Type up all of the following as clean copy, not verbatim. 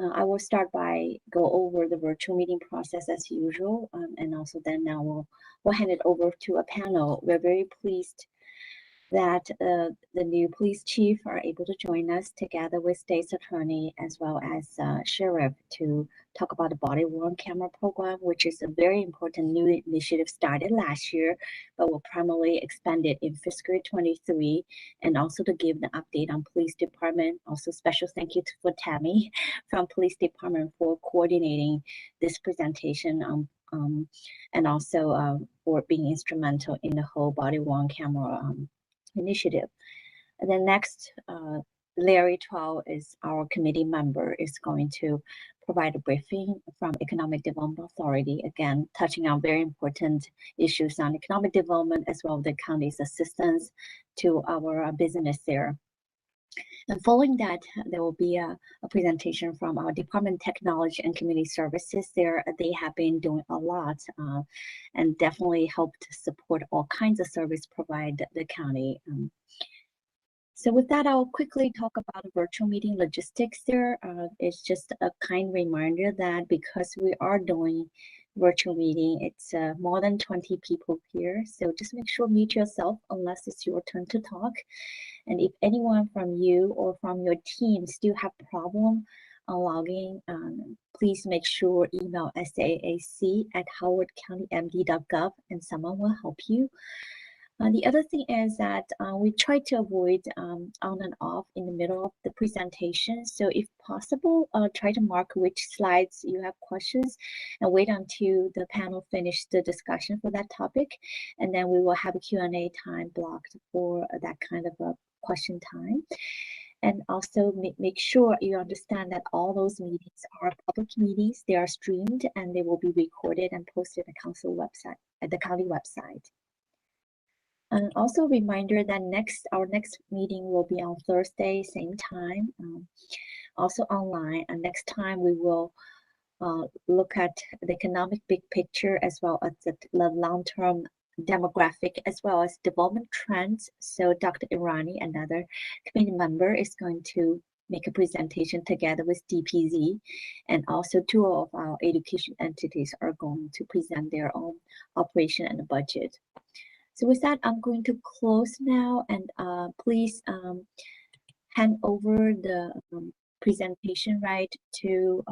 I will start by go over the virtual meeting process as usual, and also then now we'll hand it over to a panel. We're very pleased that the new police chief are able to join us together with state's attorney as well as sheriff to talk about the body-worn camera program, which is a very important new initiative started last year, but will primarily expand it in fiscal year 23, and also to give the update on police department. Also special thank you for Tammy from police department for coordinating this presentation and also for being instrumental in the whole body-worn camera initiative. And then next, Larry Twell is our committee member, is going to provide a briefing from Economic Development Authority, again, touching on very important issues on economic development as well as the county's assistance to our business there. And following that, there will be a presentation from our Department of Technology and Community Services there. They have been doing a lot and definitely help to support all kinds of service provided the county. So with that, I'll quickly talk about the virtual meeting logistics there. It's just a kind reminder that because we are doing virtual meeting, it's more than 20 people here. So just make sure mute yourself unless it's your turn to talk. And if anyone from you or from your team still have problem logging, please make sure email SAAC@howardcountymd.gov and someone will help you. The other thing is that we try to avoid on and off in the middle of the presentation. So if possible, try to mark which slides you have questions and wait until the panel finish the discussion for that topic. And then we will have a Q&A time blocked for that kind of a question time. And also make sure you understand that all those meetings are public meetings. They are streamed and they will be recorded and posted at the county website. And also a reminder that our next meeting will be on Thursday, same time, also online. And next time we will look at the economic big picture as well as the long-term demographic as well as development trends. So Dr. Irani, another committee member, is going to make a presentation together with DPZ, and also two of our education entities are going to present their own operation and budget. So with that, I'm going to close now, and please hand over the presentation right to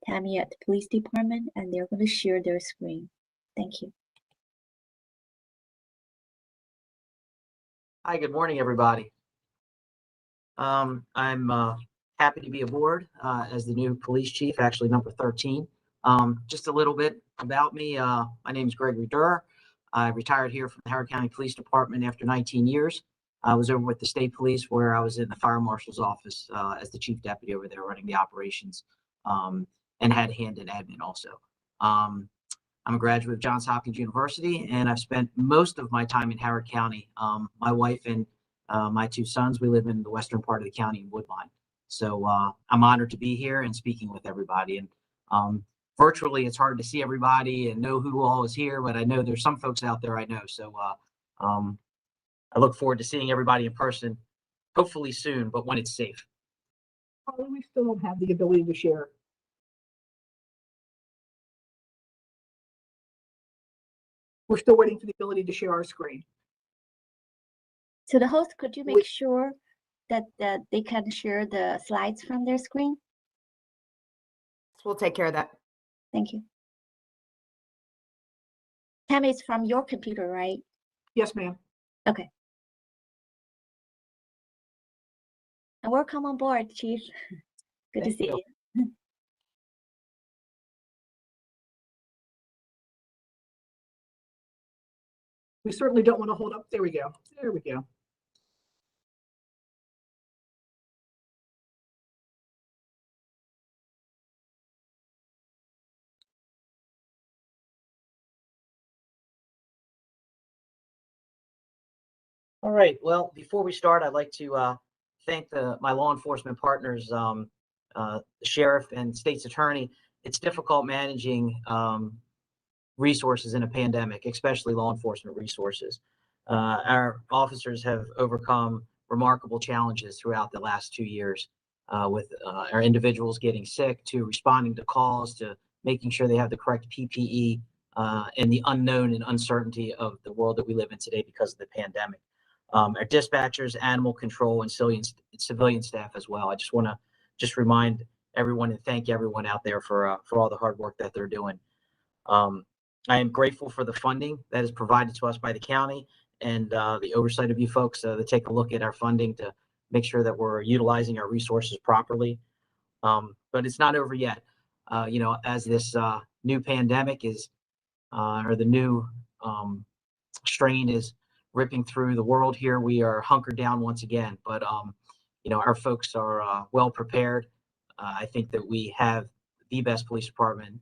Tammy at the police department, and they're going to share their screen. Thank you. Hi, good morning, everybody. I'm happy to be aboard as the new police chief, actually number 13. Just a little bit about me. My name is Gregory Durr. I retired here from the Howard County Police Department after 19 years. I was over with the state police where I was in the fire marshal's office as the chief deputy over there running the operations and had hand in admin also. I'm a graduate of Johns Hopkins University, and I've spent most of my time in Howard County. My wife and my two sons, we live in the western part of the county in Woodline. So I'm honored to be here and speaking with everybody. And virtually, it's hard to see everybody and know who all is here, but I know there's some folks out there I know. So I look forward to seeing everybody in person, hopefully soon, but when it's safe. We still don't have the ability to share. We're still waiting for the ability to share our screen. So the host, could you make sure that they can share the slides from their screen? We'll take care of that. Thank you. Tammy, it's from your computer, right? Yes, ma'am. Okay. And welcome on board, Chief. Good to see you. We certainly don't want to hold up. There we go. There we go. All right. Well, before we start, I'd like to thank my law enforcement partners, the sheriff and state's attorney. It's difficult managing resources in a pandemic, especially law enforcement resources. Our officers have overcome remarkable challenges throughout the last 2 years. with our individuals getting sick, to responding to calls, to making sure they have the correct PPE, and the unknown and uncertainty of the world that we live in today because of the pandemic. Our dispatchers, animal control, and civilian staff as well. I just want to remind everyone and thank everyone out there for all the hard work that they're doing. I am grateful for the funding that is provided to us by the county and the oversight of you folks to take a look at our funding to make sure that we're utilizing our resources properly. But it's not over yet. As this new pandemic is, or the new strain is ripping through the world here, we are hunkered down once again. But our folks are well prepared. I think that we have the best police department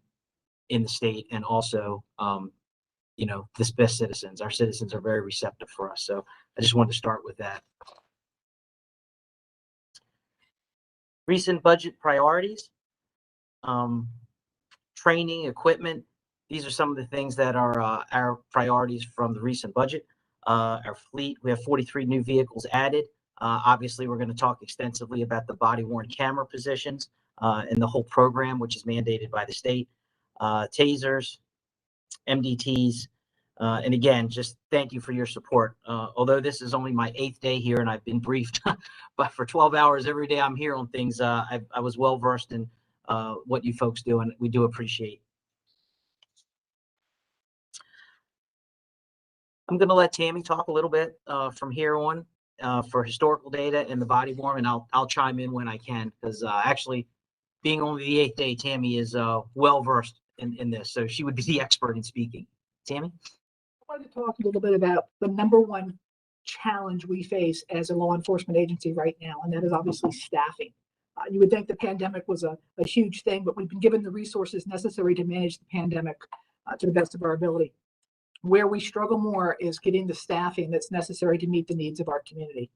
in the state, and also the best citizens. Our citizens are very receptive for us. So I just wanted to start with that. Recent budget priorities, training, equipment. These are some of the things that are our priorities from the recent budget. Our fleet, we have 43 new vehicles added. Obviously, we're going to talk extensively about the body-worn camera positions and the whole program, which is mandated by the state. Tasers, MDTs, and again, just thank you for your support. Although this is only my 8th day here and I've been briefed, but for 12 hours every day I'm here on things, I was well versed in what you folks do, and we do appreciate. I'm going to let Tammy talk a little bit from here on for historical data and the body worn, and I'll chime in when I can, because actually, being only the 8th day, Tammy is well versed in this, so she would be the expert in speaking. Tammy? I wanted to talk a little bit about the number one challenge we face as a law enforcement agency right now, and that is obviously staffing. You would think the pandemic was a huge thing, but we've been given the resources necessary to manage the pandemic to the best of our ability. Where we struggle more is getting the staffing that's necessary to meet the needs of our community.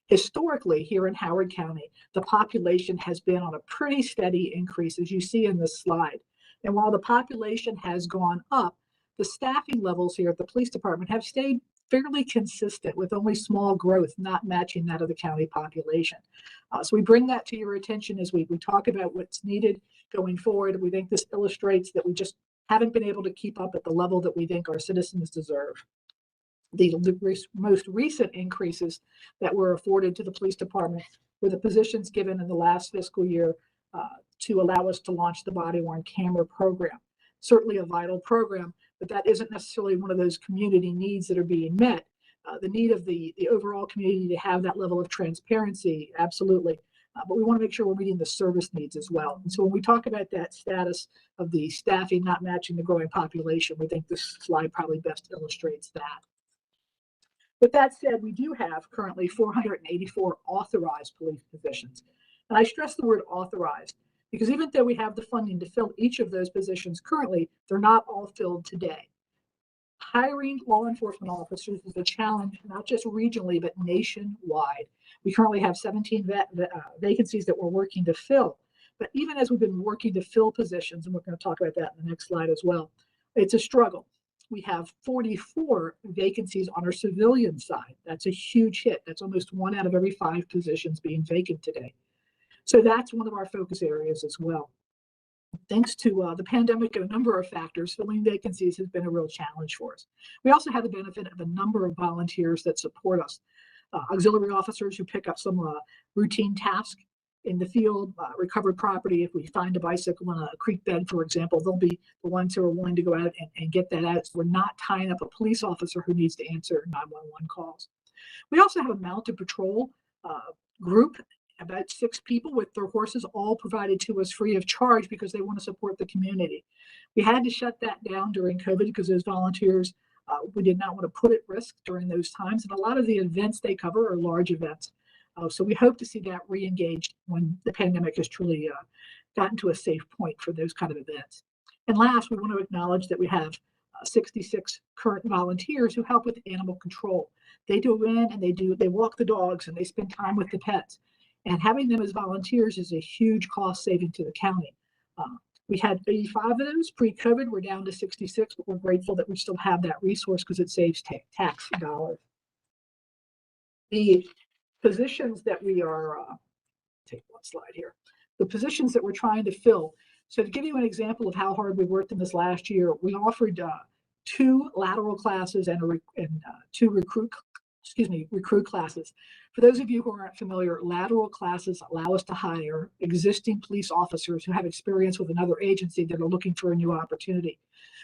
Historically, here in Howard County, the population has been on a pretty steady increase, as you see in this slide. And while the population has gone up, the staffing levels here at the police department have stayed fairly consistent, with only small growth not matching that of the county population. So we bring that to your attention as we talk about what's needed going forward. We think this illustrates that we just haven't been able to keep up at the level that we think our citizens deserve. The most recent increases that were afforded to the police department were the positions given in the last fiscal year to allow us to launch the body-worn camera program. Certainly a vital program, but that isn't necessarily one of those community needs that are being met. The need of the overall community to have that level of transparency, absolutely. But we want to make sure we're meeting the service needs as well. And so when we talk about that status of the staffing not matching the growing population, we think this slide probably best illustrates that. With that said, we do have currently 484 authorized police positions. And I stress the word authorized, because even though we have the funding to fill each of those positions currently, they're not all filled today. Hiring law enforcement officers is a challenge, not just regionally, but nationwide. We currently have 17 vacancies that we're working to fill. But even as we've been working to fill positions, and we're going to talk about that in the next slide as well, it's a struggle. We have 44 vacancies on our civilian side. That's a huge hit. That's almost 1 out of every 5 positions being vacant today. So that's one of our focus areas as well. Thanks to the pandemic and a number of factors, filling vacancies has been a real challenge for us. We also have the benefit of a number of volunteers that support us. Auxiliary officers who pick up some routine tasks in the field, recovered property. If we find a bicycle in a creek bed, for example, they'll be the ones who are willing to go out and get that out. So we're not tying up a police officer who needs to answer 911 calls. We also have a mounted patrol group, about 6 people with their horses, all provided to us free of charge because they want to support the community. We had to shut that down during COVID because those volunteers, we did not want to put at risk during those times. And a lot of the events they cover are large events. So we hope to see that re-engaged when the pandemic has truly gotten to a safe point for those kind of events. And last, we want to acknowledge that we have 66 current volunteers who help with animal control. They go in and they walk the dogs and they spend time with the pets. And having them as volunteers is a huge cost saving to the county. We had 85 of those pre-COVID. We're down to 66, but we're grateful that we still have that resource because it saves tax dollars. The positions that we are take one slide here. The positions that we're trying to fill. So to give you an example of how hard we worked in this last year, we offered 2 lateral classes and 2 recruit classes. For those of you who aren't familiar, lateral classes allow us to hire existing police officers who have experience with another agency that are looking for a new opportunity.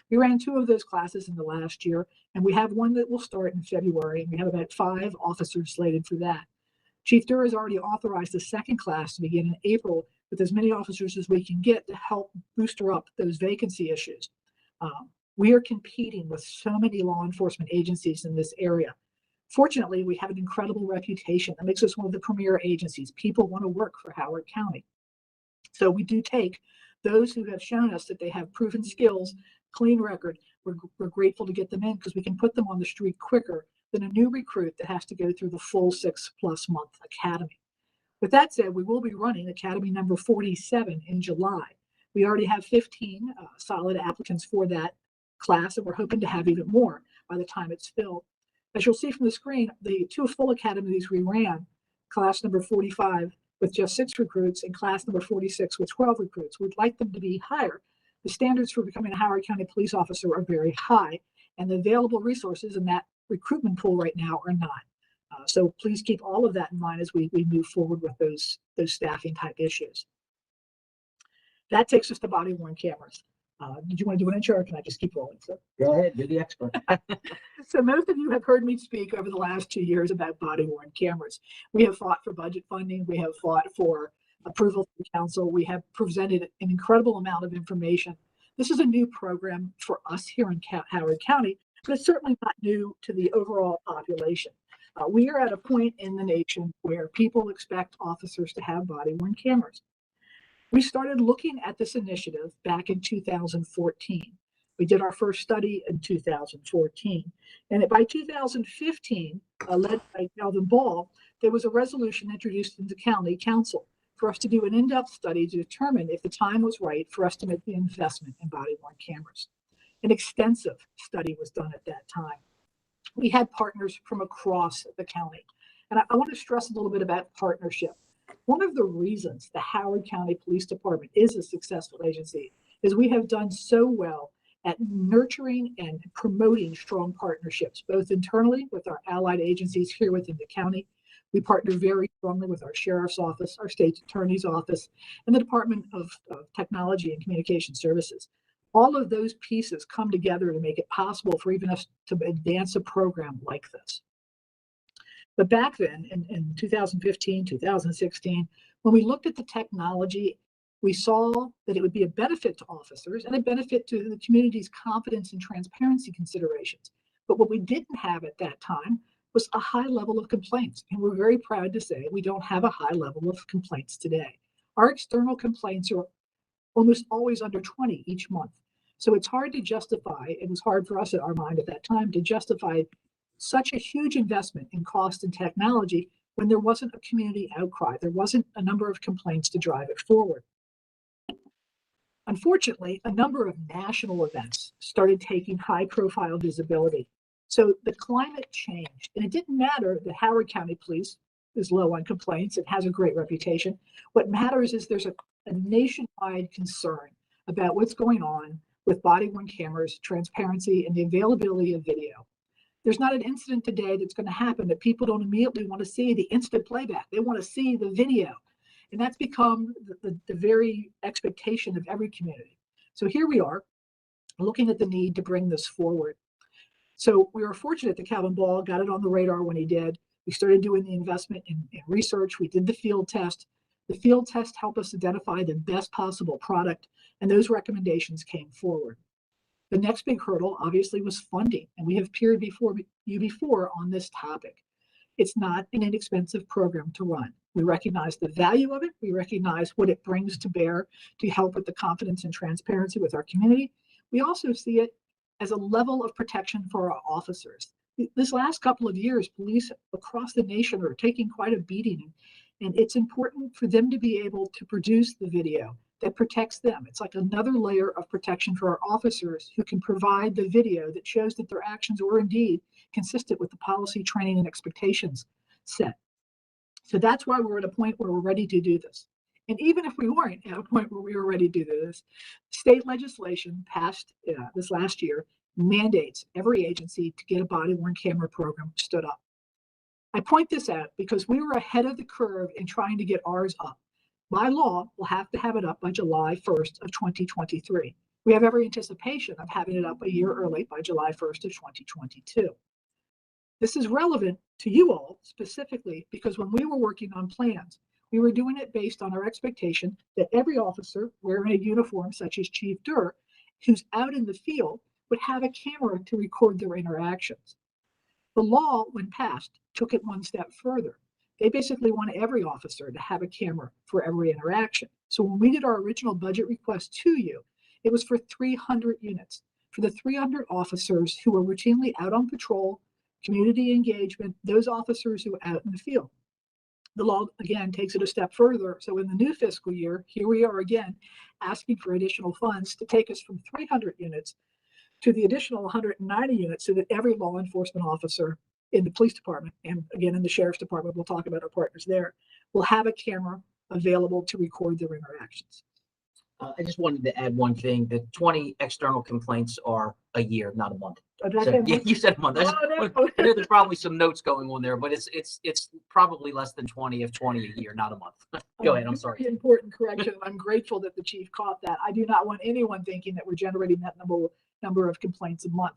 We ran 2 of those classes in the last year, and we have one that will start in February, and we have about 5 officers slated for that. Chief Durr has already authorized a 2nd class to begin in April with as many officers as we can get to help booster up those vacancy issues. We are competing with so many law enforcement agencies in this area. Fortunately, we have an incredible reputation that makes us one of the premier agencies. People want to work for Howard County. So we do take those who have shown us that they have proven skills, clean record. We're grateful to get them in because we can put them on the street quicker than a new recruit that has to go through the full 6+ month academy. With that said, we will be running academy number 47 in July. We already have 15 solid applicants for that class, and we're hoping to have even more by the time it's filled. As you'll see from the screen, the 2 full academies we ran, class number 45 with just 6 recruits and class number 46 with 12 recruits. We'd like them to be higher. The standards for becoming a Howard County police officer are very high, and the available resources in that recruitment pool right now are not. So please keep all of that in mind as we move forward with those staffing type issues. That takes us to body-worn cameras. Did you want to do an intro, or can I just keep rolling? So, Go ahead, you're the expert. so most of you have heard me speak over the last 2 years about body-worn cameras. We have fought for budget funding. We have fought for approval from council. We have presented an incredible amount of information. This is a new program for us here in Howard County, but it's certainly not new to the overall population. We are at a point in the nation where people expect officers to have body-worn cameras. We started looking at this initiative back in 2014. We did our first study in 2014. And by 2015, led by Calvin Ball, there was a resolution introduced in the county council for us to do an in-depth study to determine if the time was right for us to make the investment in body-worn cameras. An extensive study was done at that time. We had partners from across the county. And I want to stress a little bit about partnership. One of the reasons the Howard County Police Department is a successful agency is we have done so well at nurturing and promoting strong partnerships, both internally with our allied agencies here within the county. We partner very strongly with our sheriff's office, our state attorney's office, and the Department of Technology and Communication Services. All of those pieces come together to make it possible for even us to advance a program like this. But back then, in 2015, 2016, when we looked at the technology, we saw that it would be a benefit to officers and a benefit to the community's confidence and transparency considerations. But what we didn't have at that time was a high level of complaints. And we're very proud to say we don't have a high level of complaints today. Our external complaints are almost always under 20 each month. So it's hard to justify, it was hard for us at our mind at that time to justify such a huge investment in cost and technology when there wasn't a community outcry. There wasn't a number of complaints to drive it forward. Unfortunately, a number of national events started taking high-profile visibility. So the climate changed, and it didn't matter that Howard County Police is low on complaints. It has a great reputation. What matters is there's a nationwide concern about what's going on with body-worn cameras, transparency, and the availability of video. There's not an incident today that's going to happen that people don't immediately want to see the instant playback. They want to see the video. And that's become the very expectation of every community. So here we are looking at the need to bring this forward. So we were fortunate that Calvin Ball got it on the radar when he did. We started doing the investment in research. We did the field test. The field test helped us identify the best possible product, and those recommendations came forward. The next big hurdle, obviously, was funding, and we have appeared before on this topic. It's not an inexpensive program to run. We recognize the value of it. We recognize what it brings to bear to help with the confidence and transparency with our community. We also see it as a level of protection for our officers. This last couple of years, police across the nation are taking quite a beating, and it's important for them to be able to produce the video that protects them. It's like another layer of protection for our officers who can provide the video that shows that their actions were indeed consistent with the policy, training, and expectations set. So that's why we're at a point where we're ready to do this. And even if we weren't at a point where we were ready to do this, state legislation passed this last year mandates every agency to get a body-worn camera program stood up. I point this out because we were ahead of the curve in trying to get ours up. By law, we'll have to have it up by July 1st of 2023. We have every anticipation of having it up a year early by July 1st of 2022. This is relevant to you all specifically because when we were working on plans, we were doing it based on our expectation that every officer wearing a uniform such as Chief Durr, who's out in the field, would have a camera to record their interactions. The law, when passed, took it one step further. They basically want every officer to have a camera for every interaction. So when we did our original budget request to you, it was for 300 units, for the 300 officers who were routinely out on patrol, community engagement, those officers who are out in the field. The law, again, takes it a step further. So in the new fiscal year, here we are again, asking for additional funds to take us from 300 units to the additional 190 units so that every law enforcement officer in the police department, and again in the sheriff's department, we'll talk about our partners there, will have a camera available to record their interactions. I just wanted to add one thing. The 20 external complaints are a year, not a month. Oh, did I So, say yeah, month? you said a month. Oh, no. I know there's probably some notes going on there, but it's probably less than 20 if 20 a year, not a month. Go ahead. I'm sorry. Very important correction. I'm grateful that the chief caught that. I do not want anyone thinking that we're generating that number of complaints a month.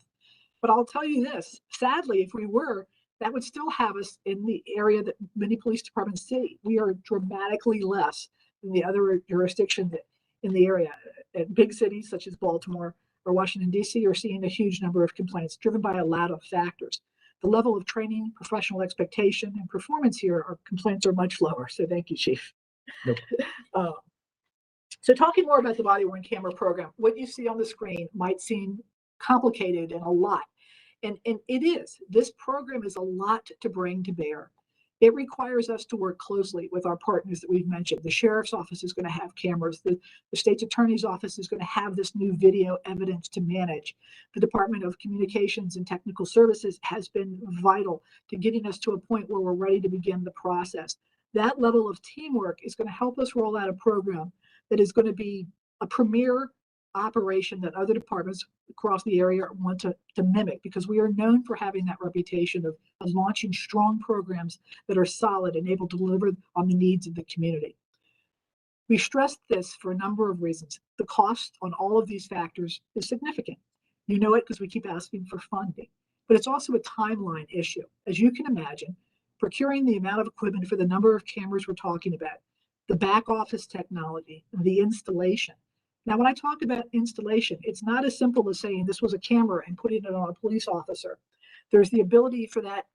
But I'll tell you this, sadly, if we were, that would still have us in the area that many police departments see. We are dramatically less than the other jurisdictions in the area. At big cities such as Baltimore or Washington, D.C. are seeing a huge number of complaints driven by a lot of factors. The level of training, professional expectation, and performance here, our complaints are much lower. So thank you, Chief. Nope. So talking more about the body-worn camera program, what you see on the screen might seem complicated and a lot. And it is. This program is a lot to bring to bear. It requires us to work closely with our partners that we've mentioned. The sheriff's office is going to have cameras. The state's attorney's office is going to have this new video evidence to manage. The Department of Communications and Technical Services has been vital to getting us to a point where we're ready to begin the process. That level of teamwork is going to help us roll out a program that is going to be a premier operation that other departments across the area want to mimic, because we are known for having that reputation of launching strong programs that are solid and able to deliver on the needs of the community. We stressed this for a number of reasons. The cost on all of these factors is significant. You know it because we keep asking for funding, but it's also a timeline issue. As you can imagine, procuring the amount of equipment for the number of cameras we're talking about, the back office technology, the installation. Now, when I talk about installation, it's not as simple as saying this was a camera and putting it on a police officer. There's the ability for that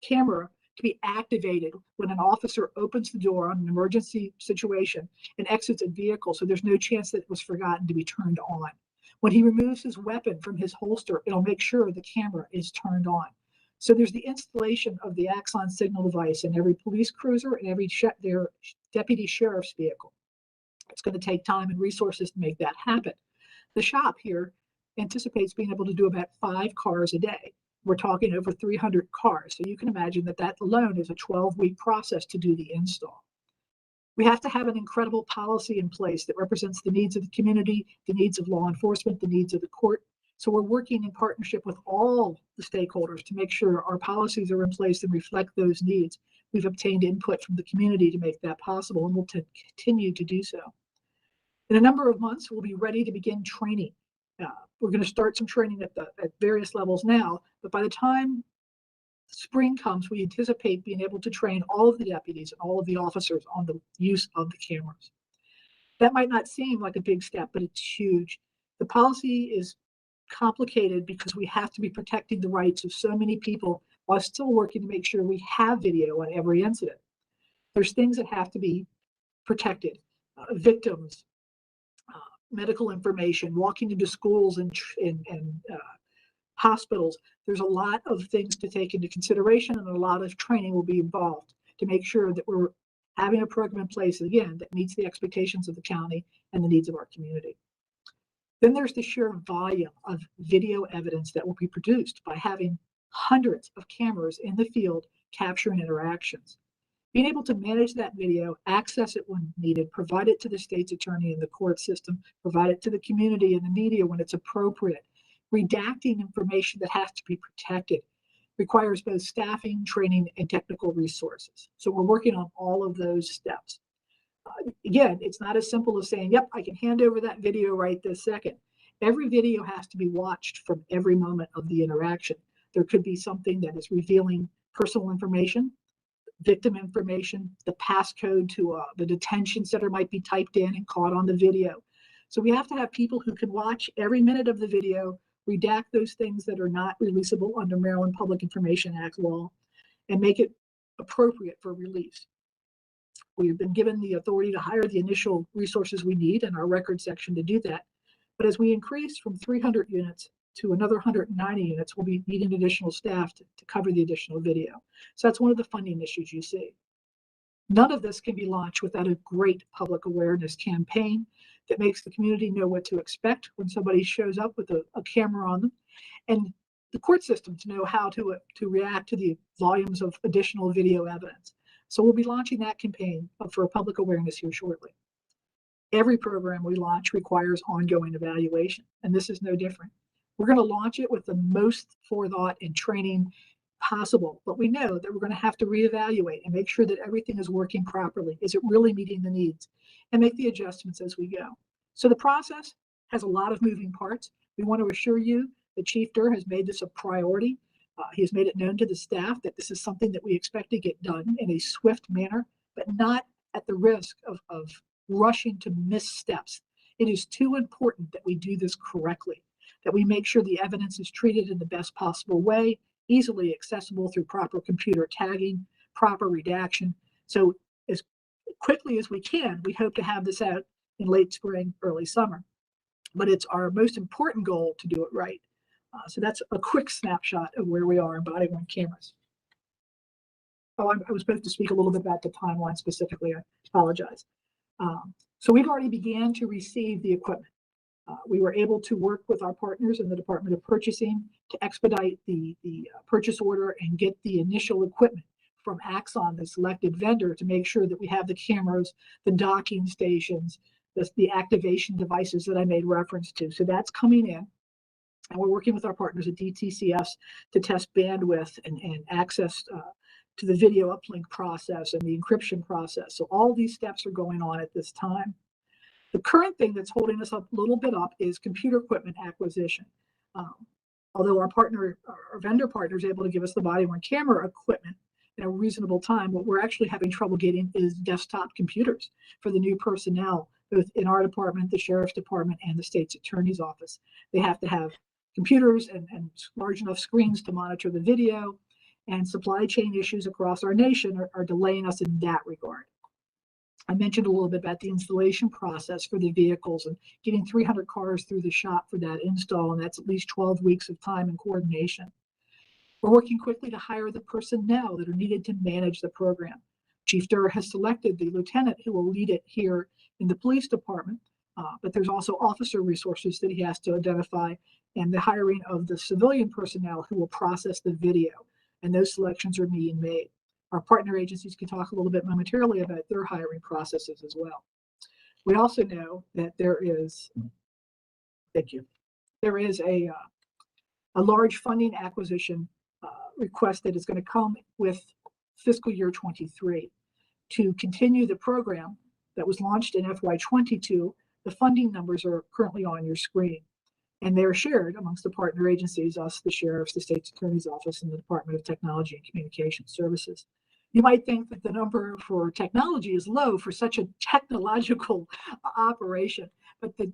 camera to be activated when an officer opens the door on an emergency situation and exits a vehicle, so there's no chance that it was forgotten to be turned on. When he removes his weapon from his holster, it'll make sure the camera is turned on. So there's the installation of the Axon signal device in every police cruiser and every their deputy sheriff's vehicle. It's going to take time and resources to make that happen. The shop here anticipates being able to do about 5 cars a day. We're talking over 300 cars. So you can imagine that that alone is a 12-week process to do the install. We have to have an incredible policy in place that represents the needs of the community, the needs of law enforcement, the needs of the court. So we're working in partnership with all the stakeholders to make sure our policies are in place and reflect those needs. We've obtained input from the community to make that possible, and we'll continue to do so. In a number of months, we'll be ready to begin training. We're going to start some training at various levels now, but by the time spring comes, we anticipate being able to train all of the deputies and all of the officers on the use of the cameras. That might not seem like a big step, but it's huge. The policy is complicated because we have to be protecting the rights of so many people while still working to make sure we have video on every incident. There's things that have to be protected, victims, medical information, walking into schools and hospitals. There's a lot of things to take into consideration, and a lot of training will be involved to make sure that we're having a program in place, again, that meets the expectations of the county and the needs of our community. Then there's the sheer volume of video evidence that will be produced by having hundreds of cameras in the field capturing interactions. Being able to manage that video, access it when needed, provide it to the state's attorney and the court system, provide it to the community and the media when it's appropriate. Redacting information that has to be protected requires both staffing, training, and technical resources. So we're working on all of those steps. Again, it's not as simple as saying, yep, I can hand over that video right this second. Every video has to be watched from every moment of the interaction. There could be something that is revealing personal information, victim information, the passcode to the detention center might be typed in and caught on the video. So we have to have people who can watch every minute of the video, redact those things that are not releasable under Maryland Public Information Act law, and make it appropriate for release. We've been given the authority to hire the initial resources we need in our record section to do that. But as we increase from 300 units to another 190 units, we'll be needing additional staff to cover the additional video. So that's one of the funding issues you see. None of this can be launched without a great public awareness campaign that makes the community know what to expect when somebody shows up with a camera on them, and the court system to know how to react to the volumes of additional video evidence. So we'll be launching that campaign for public awareness here shortly. Every program we launch requires ongoing evaluation, and this is no different. We're going to launch it with the most forethought and training possible, but we know that we're going to have to reevaluate and make sure that everything is working properly. Is it really meeting the needs? And make the adjustments as we go. So the process has a lot of moving parts. We want to assure you that Chief Durr has made this a priority. He has made it known to the staff that this is something that we expect to get done in a swift manner, but not at the risk of rushing to missteps. It is too important that we do this correctly, that we make sure the evidence is treated in the best possible way, easily accessible through proper computer tagging, proper redaction. So as quickly as we can, we hope to have this out in late spring, early summer. But it's our most important goal to do it right. So that's a quick snapshot of where we are in body-worn cameras. Oh, I was supposed to speak a little bit about the timeline specifically. I apologize. So we've already began to receive the equipment. We were able to work with our partners in the Department of Purchasing to expedite the purchase order and get the initial equipment from Axon, the selected vendor, to make sure that we have the cameras, the docking stations, the activation devices that I made reference to. So that's coming in. And we're working with our partners at DTCS to test bandwidth and access to the video uplink process and the encryption process. So all these steps are going on at this time. The current thing that's holding us up a little bit up is computer equipment acquisition. Although our vendor partner is able to give us the body-worn camera equipment in a reasonable time, what we're actually having trouble getting is desktop computers for the new personnel, both in our department, the sheriff's department, and the state's attorney's office. They have to have computers and large enough screens to monitor the video, and supply chain issues across our nation are delaying us in that regard. I mentioned a little bit about the installation process for the vehicles and getting 300 cars through the shop for that install, and that's at least 12 weeks of time and coordination. We're working quickly to hire the personnel that are needed to manage the program. Chief Durr has selected the lieutenant who will lead it here in the police department, but there's also officer resources that he has to identify, and the hiring of the civilian personnel who will process the video, and those selections are being made. Our partner agencies can talk a little bit momentarily about their hiring processes as well. We also know that there is a large funding acquisition request that is going to come with fiscal year 23 to continue the program that was launched in FY22. The funding numbers are currently on your screen, and they're shared amongst the partner agencies, us, the sheriff's, the state's attorney's office, and the Department of Technology and Communication Services. You might think that the number for technology is low for such a technological operation, but the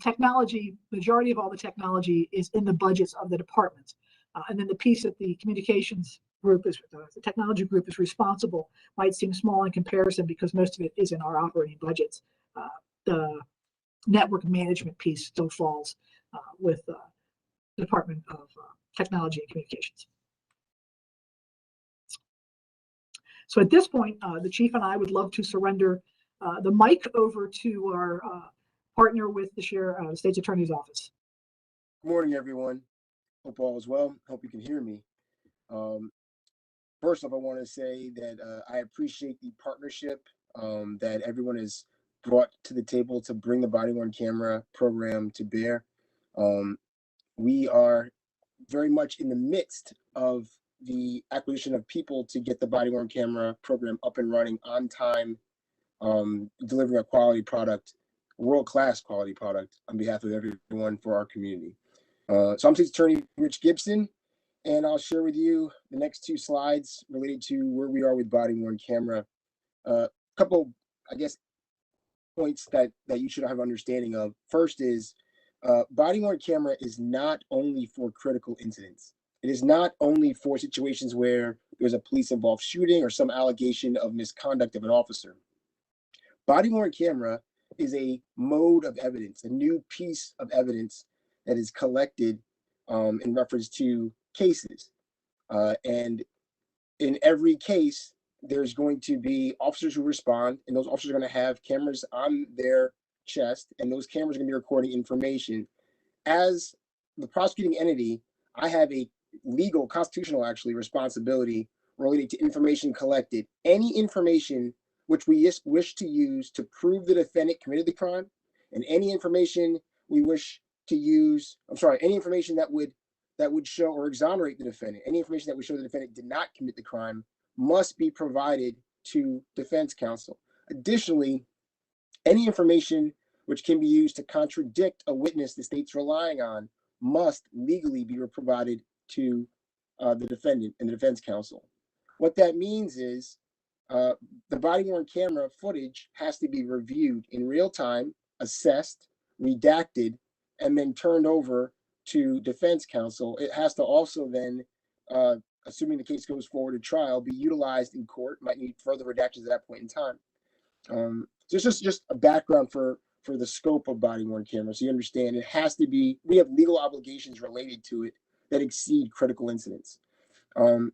majority of all the technology is in the budgets of the departments. And then the piece that the communications group the technology group is responsible might seem small in comparison because most of it is in our operating budgets. The network management piece still falls with the Department of Technology and Communications. So at this point, the chief and I would love to surrender the mic over to our partner with the state's attorney's office. Good morning, everyone. Hope all is well. Hope you can hear me. first off, I want to say that I appreciate the partnership that everyone has brought to the table to bring the body-worn camera program to bear. We are very much in the midst of the acquisition of people to get the body-worn camera program up and running on time, delivering a quality product, world-class quality product on behalf of everyone for our community. So I'm State's Attorney Rich Gibson, and I'll share with you the next two slides related to where we are with body-worn camera. A couple, I guess, points that you should have understanding of. First is body-worn camera is not only for critical incidents. It is not only for situations where there's a police-involved shooting or some allegation of misconduct of an officer. Body-worn camera is a mode of evidence, a new piece of evidence that is collected in reference to cases. And in every case, there's going to be officers who respond, and those officers are going to have cameras on their chest, and those cameras are going to be recording information. As the prosecuting entity, I have a legal, constitutional actually, responsibility related to information collected. Any information which we wish to use to prove the defendant committed the crime, and any information we wish to use, any information that would show or exonerate the defendant, any information that would show the defendant did not commit the crime, must be provided to defense counsel. Additionally, any information which can be used to contradict a witness the state's relying on must legally be provided to the defendant and the defense counsel. What that means is the body-worn camera footage has to be reviewed in real time, assessed, redacted, and then turned over to defense counsel. It has to also then, assuming the case goes forward to trial, be utilized in court. Might need further redactions at that point in time. So it's just a background for the scope of body-worn camera, so you understand it has to be. We have legal obligations related to it that exceed critical incidents.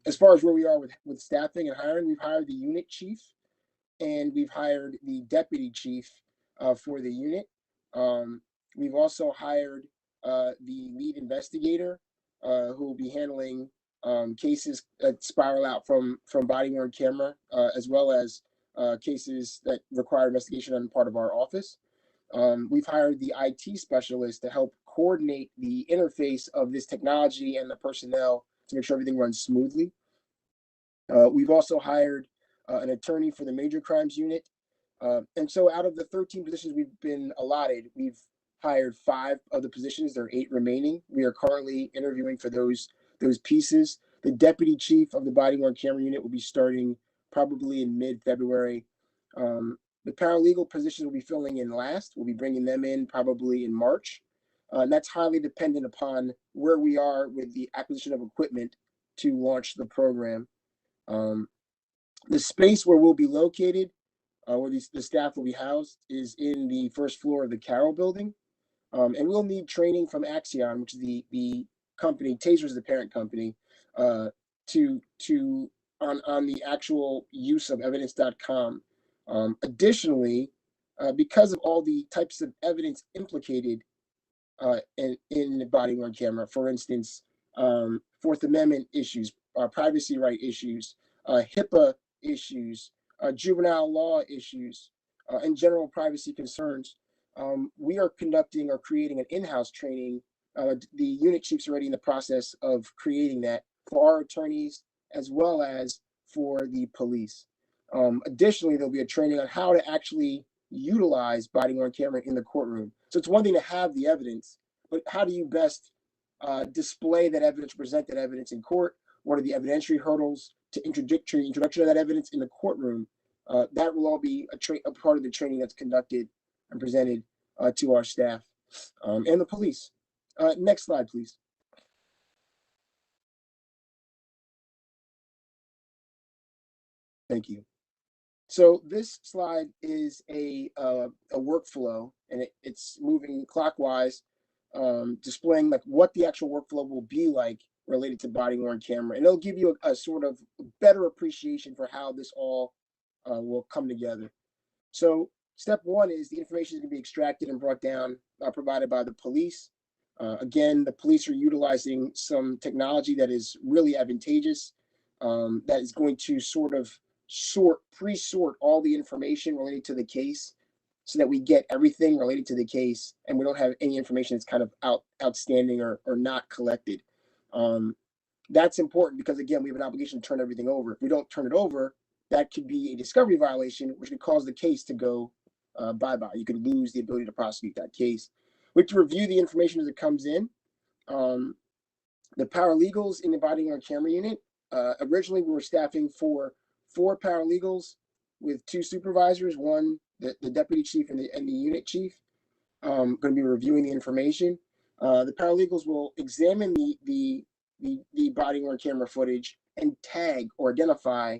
As far as where we are with staffing and hiring, we've hired the unit chief, and we've hired the deputy chief for the unit. We've also hired the lead investigator who will be handling cases that spiral out from body-worn camera, as well as cases that require investigation on the part of our office. We've hired the IT specialist to help coordinate the interface of this technology and the personnel to make sure everything runs smoothly. We've also hired an attorney for the major crimes unit. And so out of the 13 positions we've been allotted, we've hired 5 of the positions. There are 8 remaining. We are currently interviewing for those pieces. The deputy chief of the body-worn camera unit will be starting probably in mid-February. The paralegal positions will be filling in last. We'll be bringing them in probably in March. And that's highly dependent upon where we are with the acquisition of equipment to launch the program. The space where we'll be located, where the staff will be housed, is in the first floor of the Carroll building. And we'll need training from Axion, which is the company, Taser is the parent company, on the actual use of evidence.com. Additionally, because of all the types of evidence implicated in the body-worn camera, for instance, Fourth Amendment issues, privacy right issues, HIPAA issues, juvenile law issues, and general privacy concerns, we are conducting or creating an in-house training. The unit chiefs are already in the process of creating that for our attorneys as well as for the police. Additionally, there'll be a training on how to actually utilize body-worn camera in the courtroom. So it's one thing to have the evidence, but how do you best display that evidence, present that evidence in court? What are the evidentiary hurdles to introduction of that evidence in the courtroom? That will all be a part of the training that's conducted and presented to our staff and the police. Next slide, please. Thank you. So this slide is a workflow, and it's moving clockwise, displaying like what the actual workflow will be like related to body-worn camera, and it'll give you a sort of better appreciation for how this all will come together. So step 1 is the information is going to be extracted and brought down, provided by the police. Again, the police are utilizing some technology that is really advantageous. that is going to sort of pre-sort all the information related to the case so that we get everything related to the case and we don't have any information that's kind of outstanding or not collected. That's important because, again, we have an obligation to turn everything over. If we don't turn it over, that could be a discovery violation, which could cause the case to go bye-bye. You could lose the ability to prosecute that case. We have to review the information as it comes in. The paralegals in the body-worn camera unit, originally we were staffing for 4 paralegals with 2 supervisors, one, the deputy chief and the unit chief, going to be reviewing the information. The paralegals will examine the body-worn camera footage and tag or identify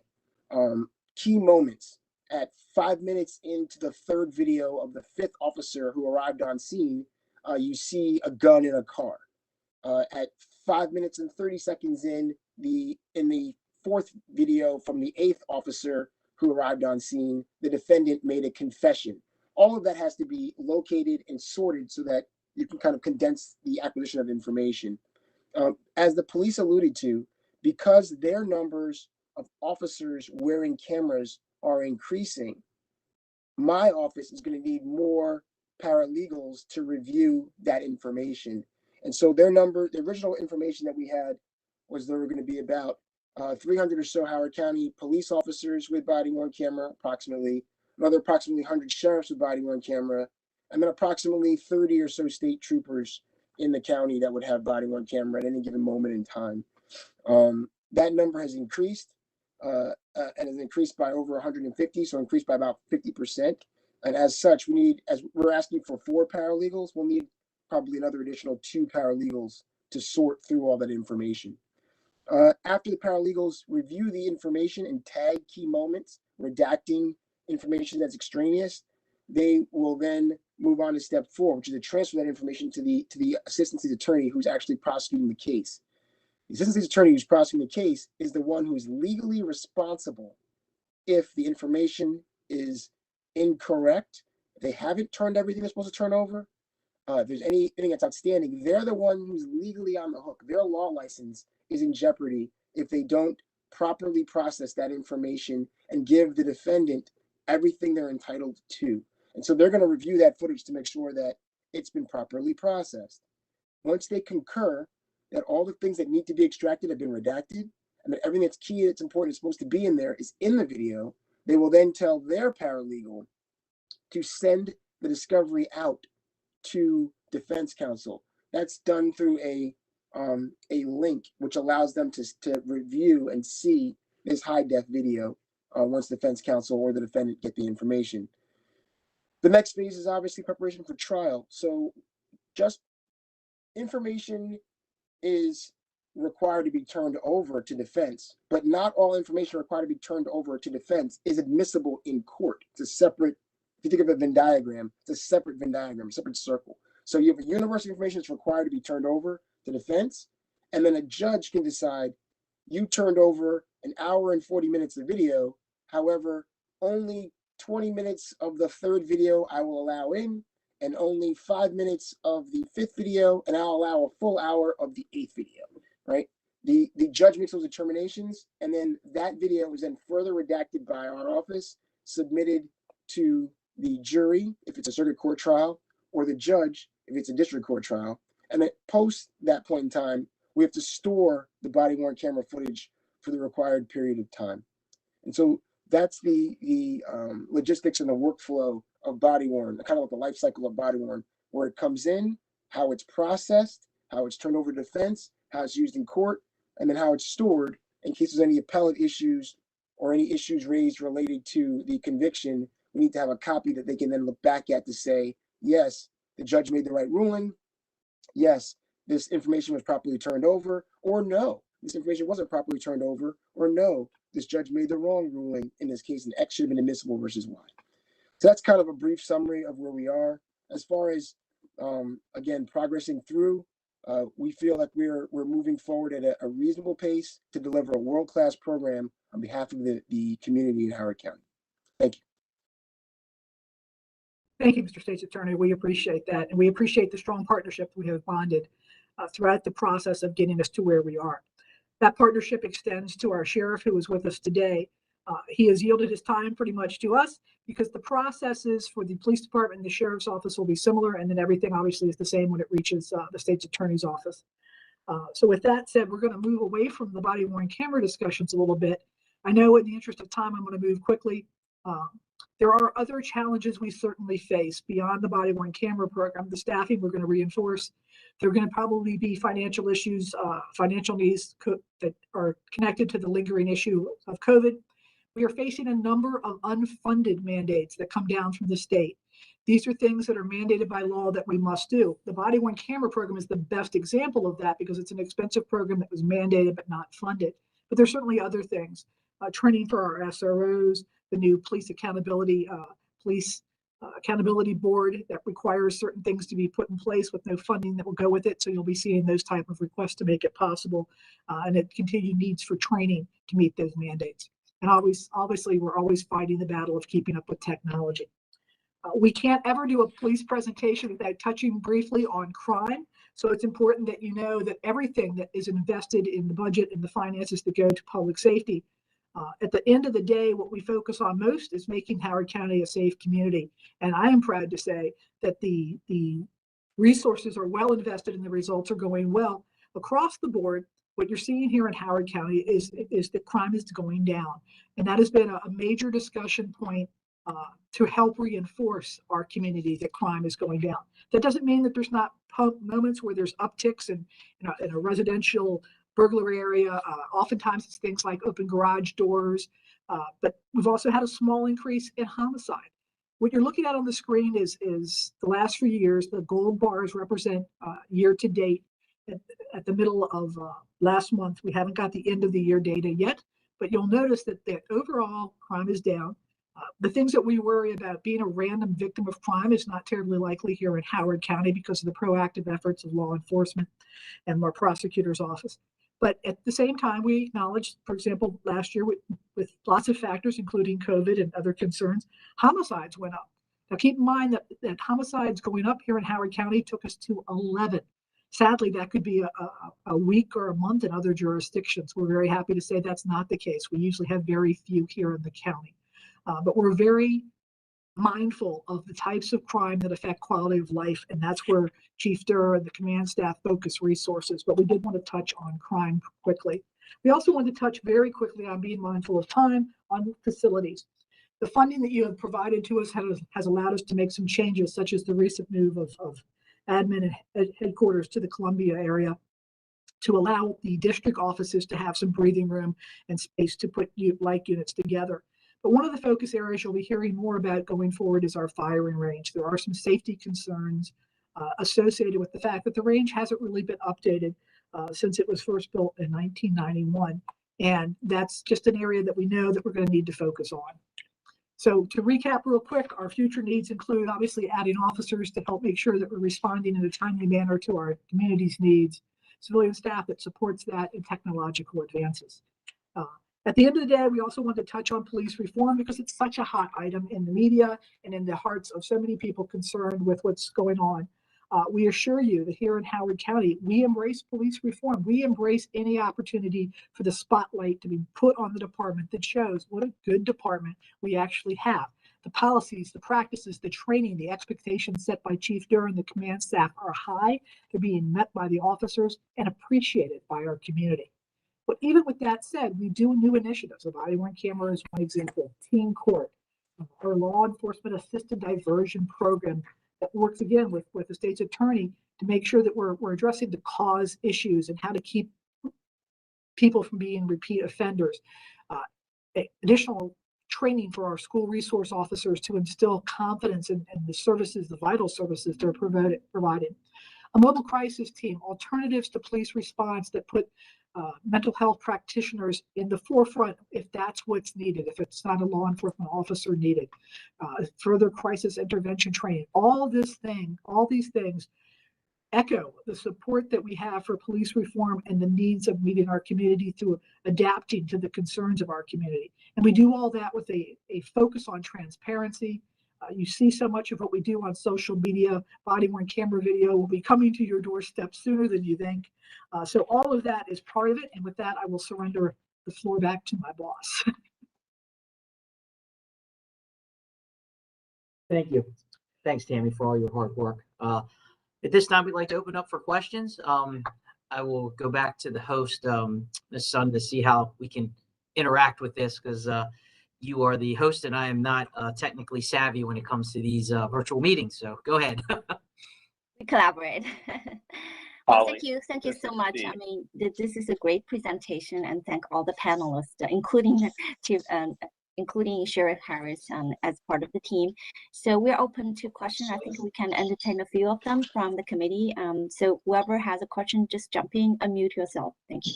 key moments. At 5 minutes into the 3rd video of the 5th officer who arrived on scene, you see a gun in a car. At 5 minutes and 30 seconds in the 4th video from the 8th officer who arrived on scene, the defendant made a confession. All of that has to be located and sorted so that you can kind of condense the acquisition of information. As the police alluded to, because their numbers of officers wearing cameras are increasing, my office is going to need more paralegals to review that information. And so the original information that we had was there were going to be about 300 or so Howard County police officers with body-worn camera, approximately, another approximately 100 sheriffs with body-worn camera, and then approximately 30 or so state troopers in the county that would have body-worn camera at any given moment in time. That number has increased and has increased by over 150, so increased by about 50%. And as such, we need, as we're asking for 4 paralegals, we'll need probably another additional 2 paralegals to sort through all that information. After the paralegals review the information and tag key moments, redacting information that's extraneous, they will then move on to step 4, which is to transfer that information to the assistant state's attorney who's actually prosecuting the case. The assistant state's attorney who's prosecuting the case is the one who is legally responsible if the information is incorrect, if they haven't turned everything they're supposed to turn over, if there's anything that's outstanding, they're the one who's legally on the hook. Their law license is in jeopardy if they don't properly process that information and give the defendant everything they're entitled to. And so they're going to review that footage to make sure that it's been properly processed. Once they concur that all the things that need to be extracted have been redacted, and that everything that's key, that's important, is supposed to be in there is in the video, they will then tell their paralegal to send the discovery out to defense counsel. That's done through a link which allows them to review and see this high-def video once defense counsel or the defendant get the information. The next phase is obviously preparation for trial. So just information is required to be turned over to defense, but not all information required to be turned over to defense is admissible in court. It's a separate, if you think of a Venn diagram, it's a separate Venn diagram, a separate circle. So you have a universe of information that's required to be turned over to defense, and then a judge can decide, you turned over an hour and 40 minutes of video, however, only 20 minutes of the 3rd video I will allow in, and only 5 minutes of the 5th video, and I'll allow a full hour of the 8th video, right? The judge makes those determinations, and then that video is then further redacted by our office, submitted to the jury if it's a circuit court trial, or the judge if it's a district court trial. And then post that point in time, we have to store the body-worn camera footage for the required period of time. And so that's the logistics and the workflow of body-worn, kind of like the life cycle of body-worn, where it comes in, how it's processed, how it's turned over to defense, how it's used in court, and then how it's stored in case there's any appellate issues or any issues raised related to the conviction. We need to have a copy that they can then look back at to say, yes, the judge made the right ruling. Yes, this information was properly turned over, or no, this information wasn't properly turned over, or no, this judge made the wrong ruling in this case, and X should have been admissible versus Y. So that's kind of a brief summary of where we are. As far as, again, progressing through, we feel like we're moving forward at a reasonable pace to deliver a world-class program on behalf of the community in Howard County. Thank you. Thank you, Mr. State's Attorney. We appreciate that. And we appreciate the strong partnership we have bonded throughout the process of getting us to where we are. That partnership extends to our sheriff who is with us today. He has yielded his time pretty much to us because the processes for the police department and the sheriff's office will be similar, and then everything obviously is the same when it reaches the state's attorney's office. So with that said, we're going to move away from the body-worn camera discussions a little bit. I know in the interest of time, I'm going to move quickly. There are other challenges we certainly face beyond the body-worn camera program. The staffing we're going to reinforce. There are going to probably be financial issues, financial needs that are connected to the lingering issue of COVID. We are facing a number of unfunded mandates that come down from the state. These are things that are mandated by law that we must do. The body-worn camera program is the best example of that because it's an expensive program that was mandated but not funded. But there's certainly other things. Training for our SROs, the new police accountability board that requires certain things to be put in place with no funding that will go with it. So you'll be seeing those type of requests to make it possible, and it continued needs for training to meet those mandates. And obviously, we're always fighting the battle of keeping up with technology. We can't ever do a police presentation without touching briefly on crime. So it's important that you know that everything that is invested in the budget and the finances that go to public safety, at the end of the day, what we focus on most is making Howard County a safe community. And I am proud to say that the resources are well invested and the results are going well across the board. What you're seeing here in Howard County is that crime is going down. And that has been a major discussion point to help reinforce our community that crime is going down. That doesn't mean that there's not moments where there's upticks in a residential burglary area. Oftentimes it's things like open garage doors, but we've also had a small increase in homicide. What you're looking at on the screen is the last few years. The gold bars represent year to date. At the middle of last month, we haven't got the end of the year data yet, but you'll notice that the overall crime is down. The things that we worry about, being a random victim of crime, is not terribly likely here in Howard County because of the proactive efforts of law enforcement and our prosecutor's office. But at the same time, we acknowledge, for example, last year with lots of factors, including COVID and other concerns, homicides went up. Now keep in mind that homicides going up here in Howard County took us to 11. Sadly, that could be a week or a month in other jurisdictions. We're very happy to say that's not the case. We usually have very few here in the county. But we're very mindful of the types of crime that affect quality of life, and that's where Chief Durr and the command staff focus resources. But we did want to touch on crime quickly. We also want to touch very quickly on being mindful of time on facilities. The funding that you have provided to us has allowed us to make some changes, such as the recent move of admin and headquarters to the Columbia area to allow the district offices to have some breathing room and space to put like units together. But one of the focus areas you'll be hearing more about going forward is our firing range. There are some safety concerns associated with the fact that the range hasn't really been updated since it was first built in 1991. And that's just an area that we know that we're going to need to focus on. So to recap real quick, our future needs include obviously adding officers to help make sure that we're responding in a timely manner to our community's needs, civilian staff that supports that, and technological advances. At the end of the day, we also want to touch on police reform because it's such a hot item in the media and in the hearts of so many people concerned with what's going on. We assure you that here in Howard County, we embrace police reform. We embrace any opportunity for the spotlight to be put on the department that shows what a good department we actually have. The policies, the practices, the training, the expectations set by Chief Durr and the command staff are high. They're being met by the officers and appreciated by our community. But even with that said, we do new initiatives. The body-worn camera is one example. Teen Court, our law enforcement assisted diversion program that works again with the state's attorney to make sure that we're addressing the cause issues and how to keep people from being repeat offenders. Additional training for our school resource officers to instill confidence in the services, the vital services they're providing. A mobile crisis team, alternatives to police response that put mental health practitioners in the forefront if that's what's needed, if it's not a law enforcement officer needed. Further crisis intervention training. All these things echo the support that we have for police reform and the needs of meeting our community through adapting to the concerns of our community. And we do all that with a focus on transparency, You see so much of what we do on social media. Body-worn camera video will be coming to your doorstep sooner than you think. So all of that is part of it. And with that, I will surrender the floor back to my boss. Thank you. Thanks, Tammy, for all your hard work. At this time, we'd like to open up for questions. I will go back to the host, Ms. Sun, to see how we can interact with this, because you are the host and I am not technically savvy when it comes to these virtual meetings. So go ahead. We collaborate. Well, thank you so much. I mean, this is a great presentation, and thank all the panelists, including Sheriff Harris as part of the team. So we're open to questions. I think we can entertain a few of them from the committee. So whoever has a question, just jump in, unmute yourself. Thank you.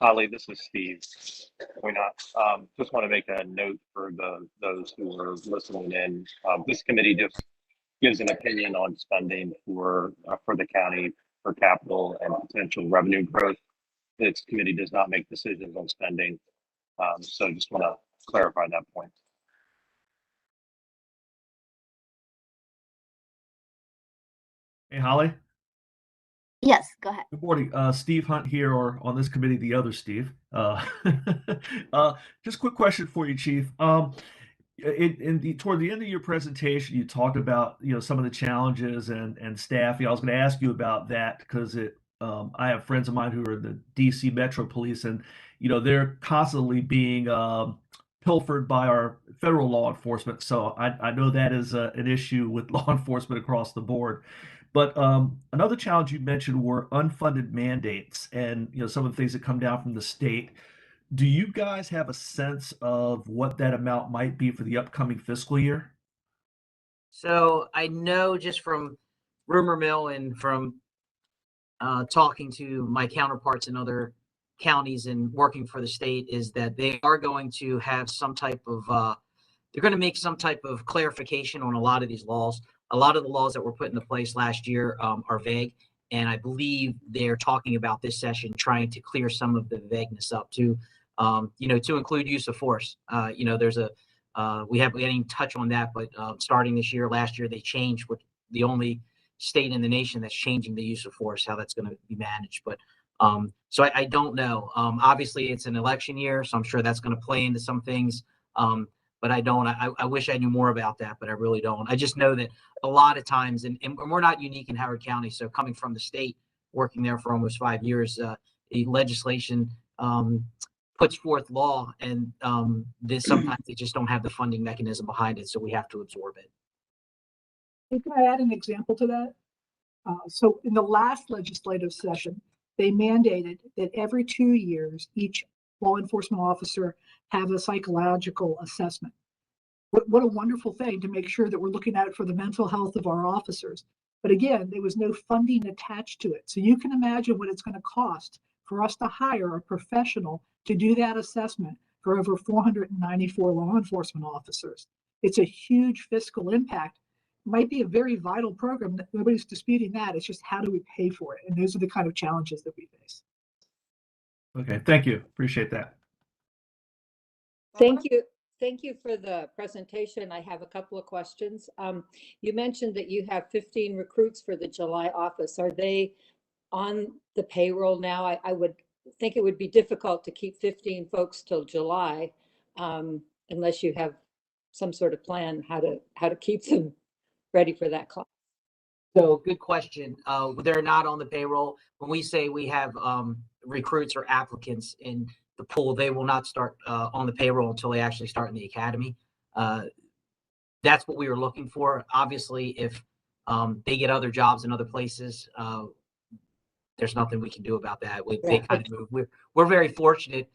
Holly, this is Steve. Just want to make a note for those who are listening in. This committee just gives an opinion on spending for the county for capital and potential revenue growth. This committee does not make decisions on spending. So just want to clarify that point. Hey, Holly. Yes, go ahead. Good morning. Steve Hunt here, or on this committee, the other Steve. Just a quick question for you, Chief. Toward the end of your presentation, you talked about some of the challenges and staffing. I was going to ask you about that because I have friends of mine who are in the DC Metro Police, and they're constantly being pilfered by our federal law enforcement. So I know that is an issue with law enforcement across the board. But another challenge you mentioned were unfunded mandates and some of the things that come down from the state. Do you guys have a sense of what that amount might be for the upcoming fiscal year? So I know just from rumor mill and from talking to my counterparts in other counties and working for the state is that they are going to have some type of they're going to make some type of clarification on a lot of these laws. A lot of the laws that were put into place last year are vague, and I believe they're talking about this session trying to clear some of the vagueness up to to include use of force. There's we didn't even touch on that, but starting this year, last year, they changed what the only state in the nation that's changing the use of force, how that's going to be managed. But so I don't know. Obviously, it's an election year, so I'm sure that's going to play into some things. But I don't. I wish I knew more about that, but I really don't. I just know that a lot of times, and we're not unique in Howard County. So coming from the state, working there for almost 5 years, the legislation puts forth law, and sometimes they just don't have the funding mechanism behind it, so we have to absorb it. And can I add an example to that? So in the last legislative session, they mandated that every 2 years, each law enforcement officer have a psychological assessment. What a wonderful thing to make sure that we're looking at it for the mental health of our officers. But again, there was no funding attached to it. So you can imagine what it's going to cost for us to hire a professional to do that assessment for over 494 law enforcement officers. It's a huge fiscal impact. It might be a very vital program. Nobody's disputing that. It's just how do we pay for it? And those are the kind of challenges that we face. Okay, thank you. Appreciate that. Thank you. Thank you for the presentation. I have a couple of questions. You mentioned that you have 15 recruits for the July office. Are they on the payroll now? I would think it would be difficult to keep 15 folks till July unless you have some sort of plan how to keep them ready for that class. So good question. They're not on the payroll. When we say we have recruits or applicants in the pool, they will not start on the payroll until they actually start in the academy. That's what we were looking for. Obviously, if they get other jobs in other places, there's nothing we can do about that. They kind of move. We're very fortunate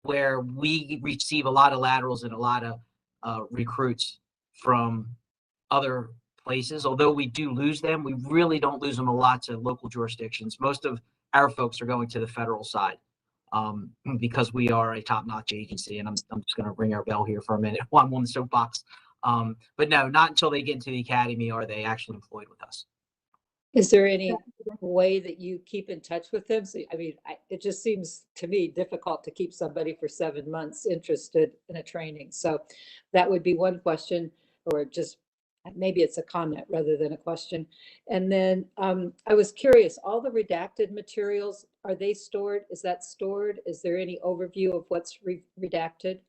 where we receive a lot of laterals and a lot of recruits from other places. Although we do lose them, we really don't lose them a lot to local jurisdictions. Most of our folks are going to the federal side because we are a top-notch agency. And I'm just going to ring our bell here for a minute while I'm on the soapbox. But no, not until they get into the academy are they actually employed with us. Is there any way that you keep in touch with them? So, I mean, it just seems to me difficult to keep somebody for 7 months interested in a training. So that would be one question. or just maybe it's a comment rather than a question. And then I was curious, all the redacted materials, are they stored? Is that stored? Is there any overview of what's redacted?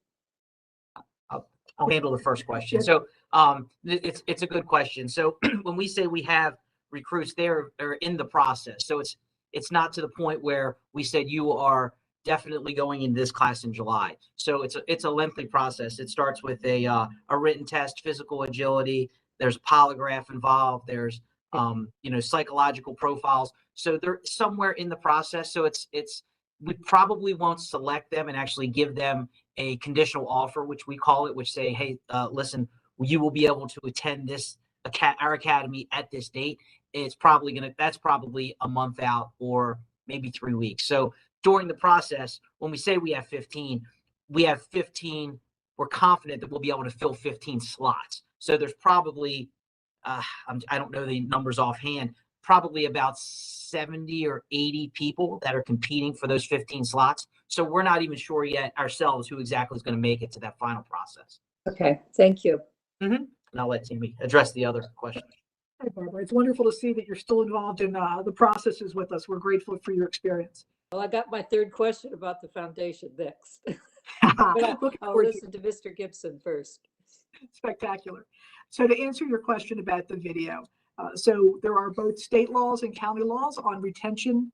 I'll handle the first question. So it's a good question. So when we say we have recruits, they're in the process. So it's not to the point where we said you are definitely going in this class in July. So it's a lengthy process. It starts with a written test, physical agility. There's polygraph involved. There's psychological profiles. So they're somewhere in the process. So we probably won't select them and actually give them a conditional offer, which we call it, which say, hey, listen, you will be able to attend our academy at this date. That's probably a month out or maybe 3 weeks. So during the process, when we say we have 15, we're confident that we'll be able to fill 15 slots. So there's probably, I don't know the numbers offhand, probably about 70 or 80 people that are competing for those 15 slots. So we're not even sure yet ourselves who exactly is going to make it to that final process. Okay, thank you. And I'll let Tammy address the other question. Hi, Barbara. It's wonderful to see that you're still involved in the processes with us. We're grateful for your experience. Well, I got my third question about the foundation next. But I'll listen to Mr. Gibson first. Spectacular. So to answer your question about the video, so there are both state laws and county laws on retention,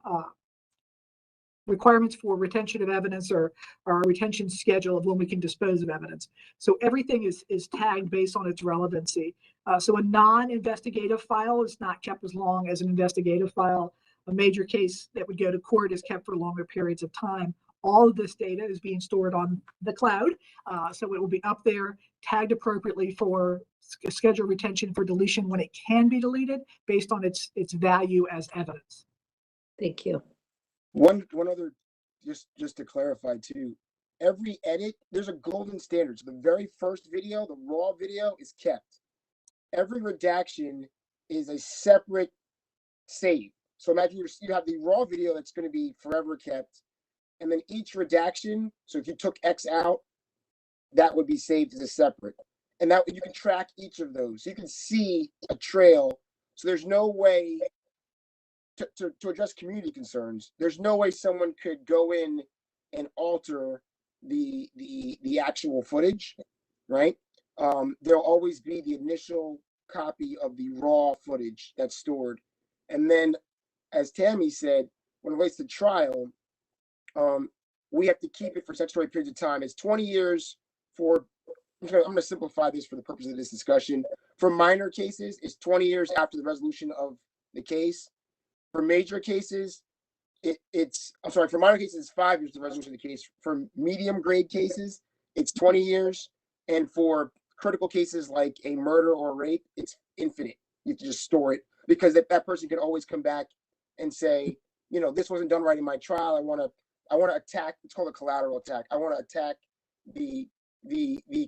requirements for retention of evidence or our retention schedule of when we can dispose of evidence. So everything is tagged based on its relevancy. So a non-investigative file is not kept as long as an investigative file. A major case that would go to court is kept for longer periods of time. All of this data is being stored on the cloud. So it will be up there, tagged appropriately for scheduled retention for deletion when it can be deleted based on its value as evidence. Thank you. One other, just to clarify too, every edit, there's a golden standard. So the very first video, the raw video, is kept. Every redaction is a separate save. So imagine you have the raw video that's going to be forever kept, and then each redaction, so if you took X out, that would be saved as a separate. And that you can track each of those. So you can see a trail. So there's no way to address community concerns. There's no way someone could go in and alter the actual footage, right? There'll always be the initial copy of the raw footage that's stored. And then, as Tammy said, when it relates to trial, we have to keep it for statutory periods of time. It's 20 years for, I'm going to simplify this for the purpose of this discussion. For minor cases, it's 20 years after the resolution of the case. For major cases, for minor cases, it's 5 years to the resolution of the case. For medium grade cases, it's 20 years. And for critical cases like a murder or rape, it's infinite. You have to just store it because that person can always come back and say, this wasn't done right in my trial. I want to attack, it's called a collateral attack. I want to attack the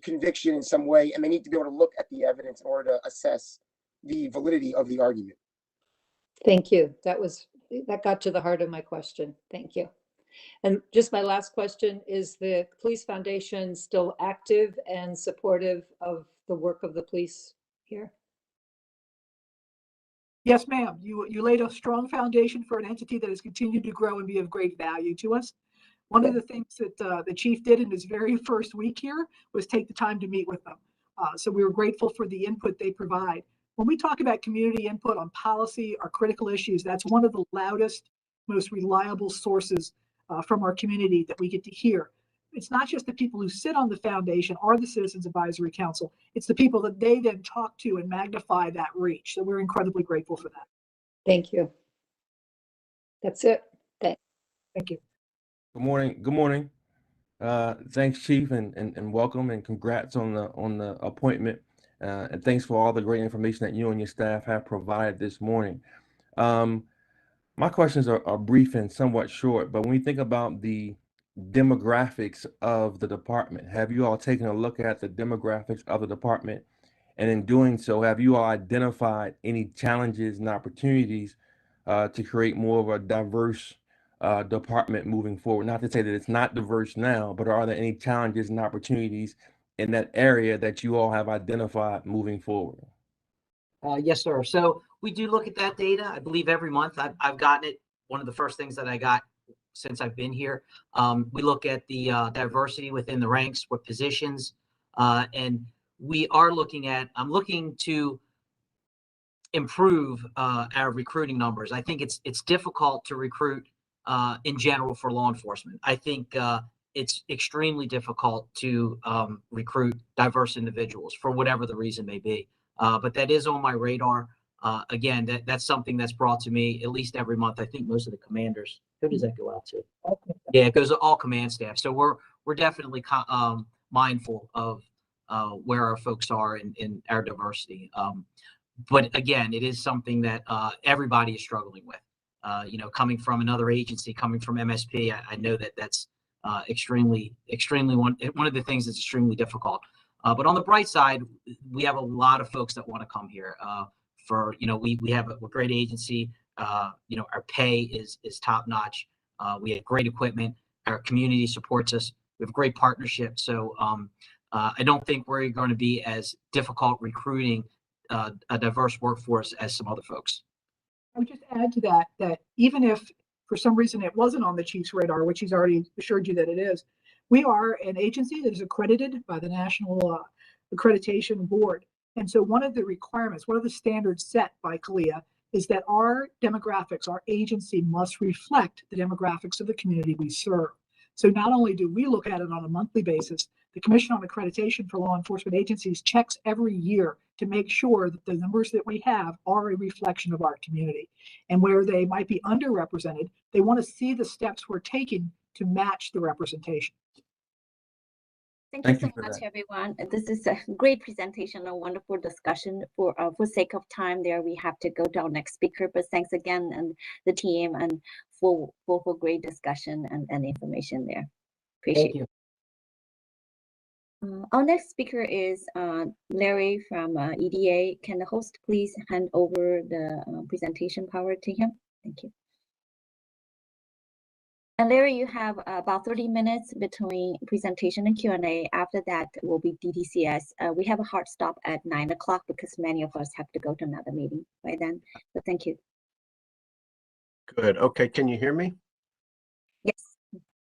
conviction in some way, and they need to be able to look at the evidence in order to assess the validity of the argument. Thank you. That got to the heart of my question. Thank you. And just my last question, is the Police Foundation still active and supportive of the work of the police here? Yes, ma'am. You laid a strong foundation for an entity that has continued to grow and be of great value to us. One of the things that the chief did in his very first week here was take the time to meet with them. So we were grateful for the input they provide. When we talk about community input on policy or critical issues, that's one of the loudest, most reliable sources from our community that we get to hear. It's not just the people who sit on the foundation or the Citizens Advisory Council. It's the people that they then talk to and magnify that reach. So we're incredibly grateful for that. Thank you. That's it. Thanks. Thank you. Good morning. Good morning. Thanks, Chief, and welcome and congrats on the appointment. And thanks for all the great information that you and your staff have provided this morning. My questions are brief and somewhat short, but when we think about the demographics of the department, have you all taken a look at the demographics of the department? And in doing so, have you all identified any challenges and opportunities to create more of a diverse department moving forward? Not to say that it's not diverse now, but are there any challenges and opportunities in that area that you all have identified moving forward? Yes, sir. So we do look at that data. I believe every month I've gotten it. One of the first things that I got since I've been here. We look at the diversity within the ranks, what positions, and we are looking at, I'm looking to improve our recruiting numbers. I think it's difficult to recruit in general for law enforcement. I think it's extremely difficult to recruit diverse individuals for whatever the reason may be. But that is on my radar. Again, that's something that's brought to me at least every month. I think most of the commanders. Who does that go out to? Yeah, it goes to all command staff. So we're definitely mindful of where our folks are in our diversity. But again, it is something that everybody is struggling with. Coming from another agency, coming from MSP, I know that's extremely one of the things that's extremely difficult. But on the bright side, we have a lot of folks that want to come here. We have a great agency. Our pay is top notch. We have great equipment. Our community supports us. We have a great partnership. So I don't think we're going to be as difficult recruiting a diverse workforce as some other folks. I would just add to that even if for some reason it wasn't on the chief's radar, which he's already assured you that it is, we are an agency that is accredited by the National Accreditation Board. And so one of the requirements, one of the standards set by CALEA is that our demographics, our agency must reflect the demographics of the community we serve. So not only do we look at it on a monthly basis, the Commission on Accreditation for Law Enforcement Agencies checks every year to make sure that the numbers that we have are a reflection of our community. And where they might be underrepresented, they want to see the steps we're taking to match the representation. Thank you so much, everyone. This is a great presentation, a wonderful discussion. For sake of time there, we have to go to our next speaker, but thanks again and the team and for great discussion and information there. Appreciate it. Our next speaker is Larry from EDA. Can the host please hand over the presentation power to him? Thank you. And Larry, you have about 30 minutes between presentation and Q&A. After that will be DDCS. We have a hard stop at 9 o'clock because many of us have to go to another meeting by then. So thank you. Good. Okay. Can you hear me? Yes.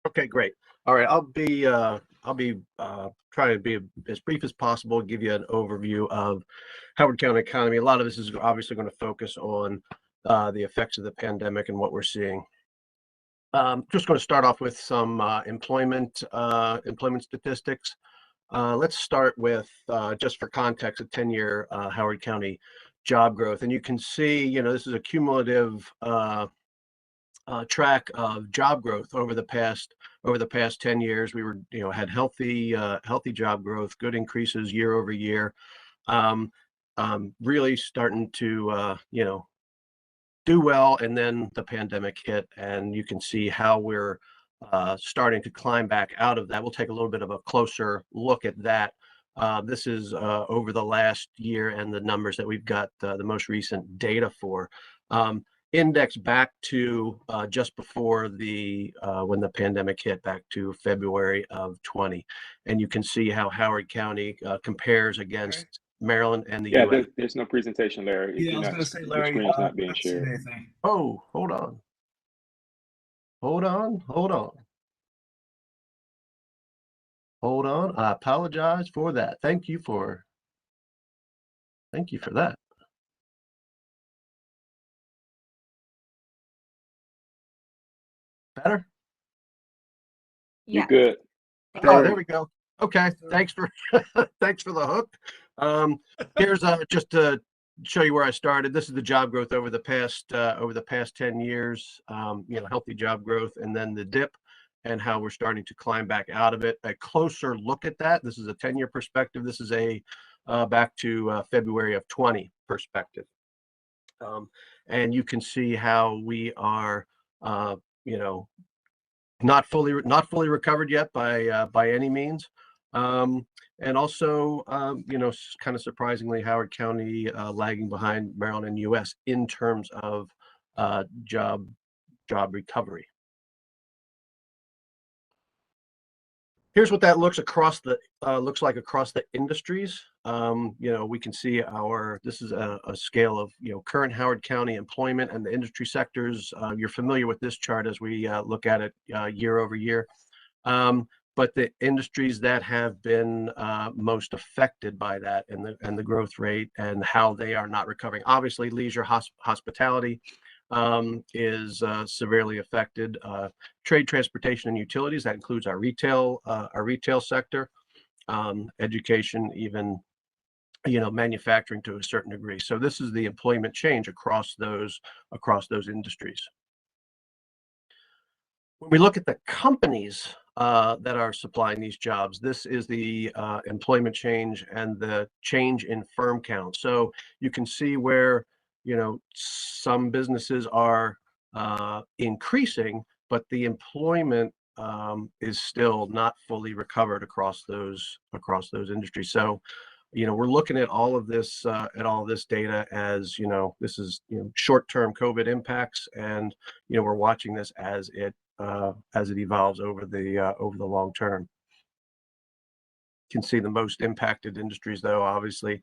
Okay, great. All right. I'll be trying to be as brief as possible, give you an overview of Howard County economy. A lot of this is obviously going to focus on the effects of the pandemic and what we're seeing. Just going to start off with some employment statistics. Let's start with, just for context, a 10-year Howard County job growth. And you can see, this is a cumulative track of job growth over the past 10 years. We were, had healthy job growth, good increases year over year, really starting to, do well. And then the pandemic hit, and you can see how we're starting to climb back out of that. We'll take a little bit of a closer look at that. This is over the last year and the numbers that we've got the most recent data for. Index back to just before when the pandemic hit, back to February of 20. And you can see how Howard County compares against Maryland and the US. There's no presentation, Larry. Yeah, I was going to say, Larry, your screen's not being shared. Oh, hold on. I apologize for that. Thank you for that. Better? You're good. Oh, there we go. Okay, thanks for thanks for the hook. Here's just to show you where I started. This is the job growth over the past 10 years. Healthy job growth, and then the dip, and how we're starting to climb back out of it. A closer look at that. This is a 10-year perspective. This is a back to February of 20 perspective, and you can see how we are, not fully recovered yet by any means. And also, kind of surprisingly, Howard County lagging behind Maryland and US in terms of job recovery. Here's what that looks like across the industries. We can see this is a scale of current Howard County employment and the industry sectors. You're familiar with this chart as we look at it year over year. But the industries that have been most affected by that and the growth rate and how they are not recovering. Obviously, leisure, hospitality is severely affected. Trade, transportation, and utilities, that includes our retail sector, education, even manufacturing to a certain degree. So this is the employment change across those industries. When we look at the companies that are supplying these jobs, this is the employment change and the change in firm count. So you can see where some businesses are increasing, but the employment is still not fully recovered across those industries. So we're looking at all of this data as this is short-term COVID impacts, and we're watching this as it evolves over the long term. You can see the most impacted industries, though, obviously,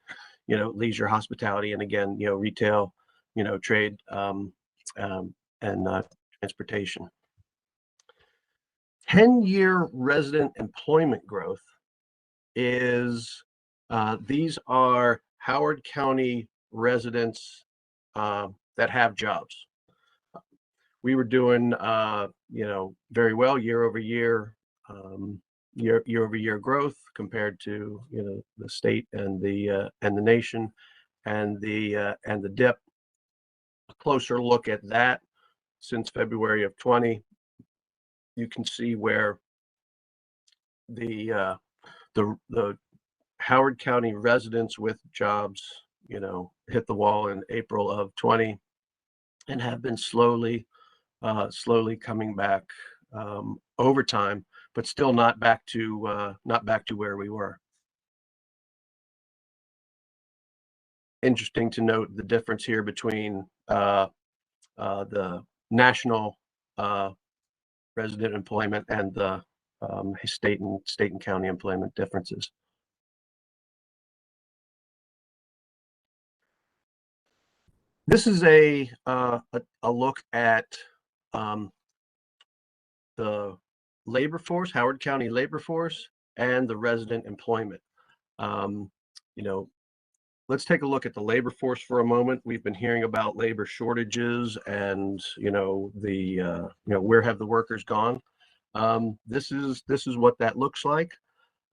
leisure, hospitality, and again, retail, trade, and transportation. 10-year resident employment growth is, these are Howard County residents that have jobs. We were doing, very well year over year growth compared to the state and the nation, and the dip. A closer look at that since February of 20, you can see where the Howard County residents with jobs, hit the wall in April of 20 and have been slowly coming back over time, but still not back to where we were. Interesting to note the difference here between the national resident employment and the state and county employment differences. This is a look at the labor force, Howard County labor force, and the resident employment. Let's take a look at the labor force for a moment. We've been hearing about labor shortages and where have the workers gone. This is what that looks like.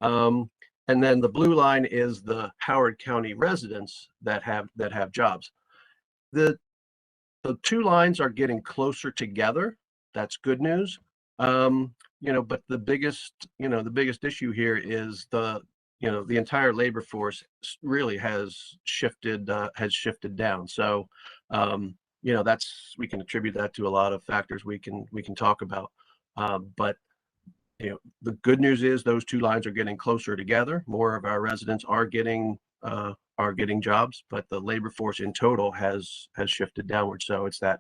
And then the blue line is the Howard County residents that have jobs. The two lines are getting closer together. That's good news. But the biggest issue here is the entire labor force really has shifted down. So we can attribute that to a lot of factors we can talk about. But the good news is those two lines are getting closer together. More of our residents are getting jobs, but the labor force in total has shifted downward. So it's that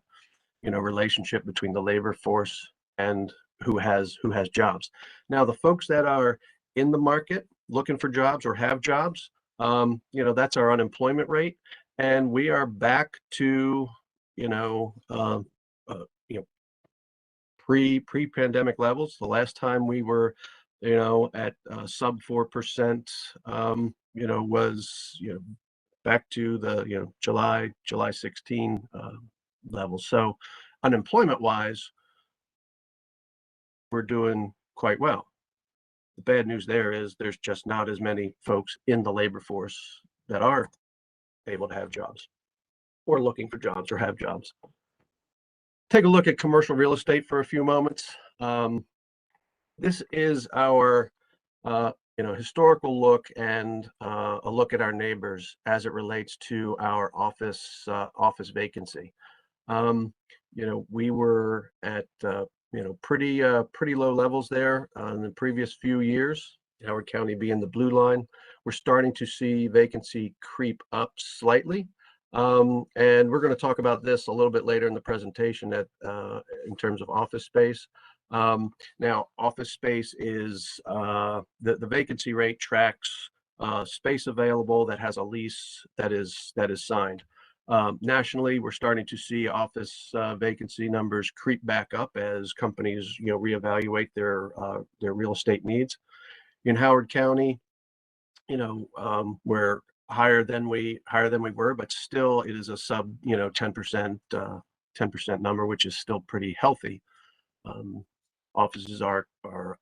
relationship between the labor force and who has jobs. Now, the folks that are in the market looking for jobs or have jobs, that's our unemployment rate, and we are back to pre-pandemic levels. The last time we were at sub 4%, was back to the July 16 level. So unemployment wise, we're doing quite well. The bad news there is there's just not as many folks in the labor force that are able to have jobs or looking for jobs or have jobs. Take a look at commercial real estate for a few moments. This is our historical look and a look at our neighbors as it relates to our office vacancy. We were at pretty low levels there in the previous few years. Howard County being the blue line, we're starting to see vacancy creep up slightly. And we're going to talk about this a little bit later in the presentation in terms of office space. Now, office space is the vacancy rate tracks space available that has a lease that is signed. Nationally, we're starting to see office vacancy numbers creep back up as companies, reevaluate their real estate needs. In Howard County, we're higher than we were, but still it is a sub 10% number, which is still pretty healthy. Offices are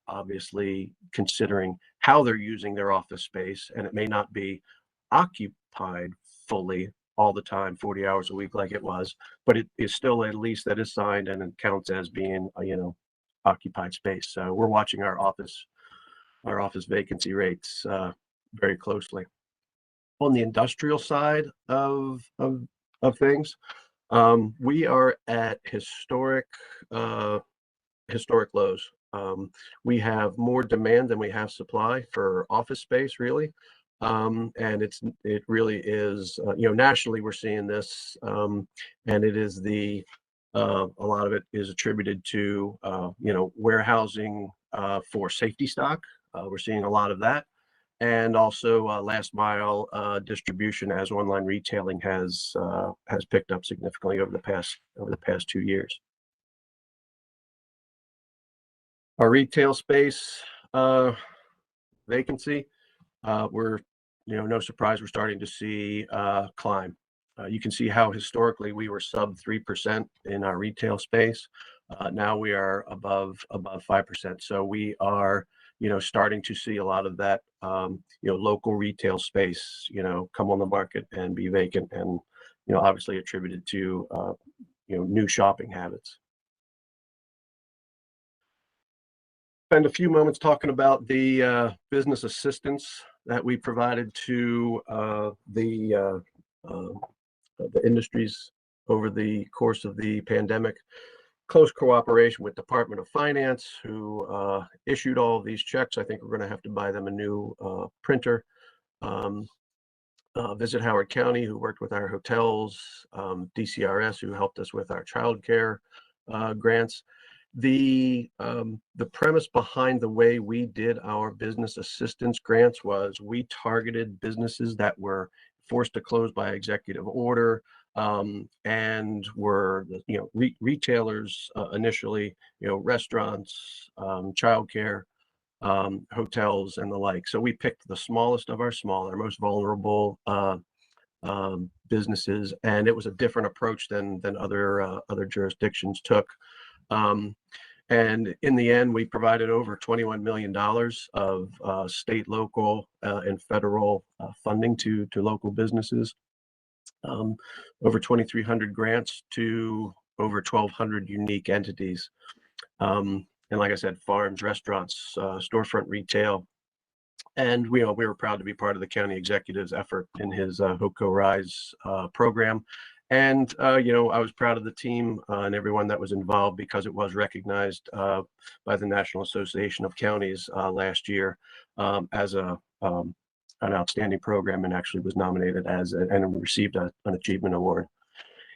obviously considering how they're using their office space, and it may not be occupied fully all the time, 40 hours a week like it was, but it is still a lease that is signed and it counts as being occupied space. So we're watching our office vacancy rates very closely. On the industrial side of things, we are at historic lows. We have more demand than we have supply for office space, really. And it really is, nationally we're seeing this, and it is a lot of it is attributed to, warehousing for safety stock. We're seeing a lot of that. And also last mile distribution, as online retailing has picked up significantly over the past 2 years. Our retail space vacancy, we're, no surprise, we're starting to see climb. You can see how historically we were sub 3% in our retail space. Now we are above 5%. So we are, starting to see a lot of that, local retail space, come on the market and be vacant, and, obviously attributed to, new shopping habits. Spend a few moments talking about the business assistance that we provided to the industries over the course of the pandemic. Close cooperation with Department of Finance, who issued all of these checks. I think we're going to have to buy them a new printer. Visit Howard County, who worked with our hotels. DCRS, who helped us with our childcare grants. The premise behind the way we did our business assistance grants was we targeted businesses that were forced to close by executive order, and were, retailers initially, restaurants, childcare, hotels, and the like. So we picked the smallest of our most vulnerable businesses, and it was a different approach than other jurisdictions took. And in the end, we provided over $21 million of state, local, and federal funding to local businesses. Over 2,300 grants to over 1,200 unique entities. And like I said, farms, restaurants, storefront retail. And we were proud to be part of the county executive's effort in his HOCO Rise program. And, I was proud of the team and everyone that was involved, because it was recognized by the National Association of Counties last year as an outstanding program, and actually was nominated and received an achievement award.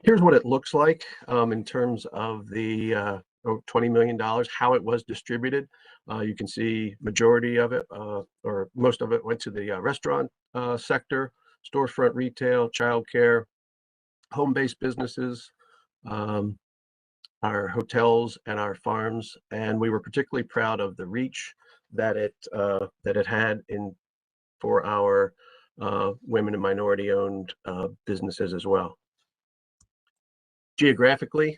Here's what it looks like in terms of the $20 million, how it was distributed. You can see majority of it, or most of it, went to the restaurant sector, storefront retail, childcare, home-based businesses, our hotels, and our farms. And we were particularly proud of the reach that it had for our women and minority-owned businesses as well. Geographically,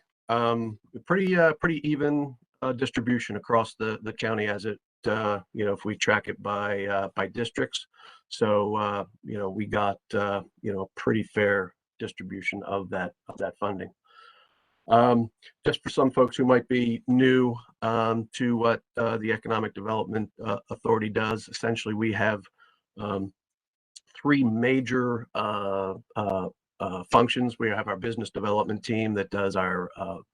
pretty even distribution across the county, as it if we track it by districts. So we got pretty fair distribution of that funding. Just for some folks who might be new to what the Economic Development Authority does, essentially we have 3 major functions. We have our business development team that does our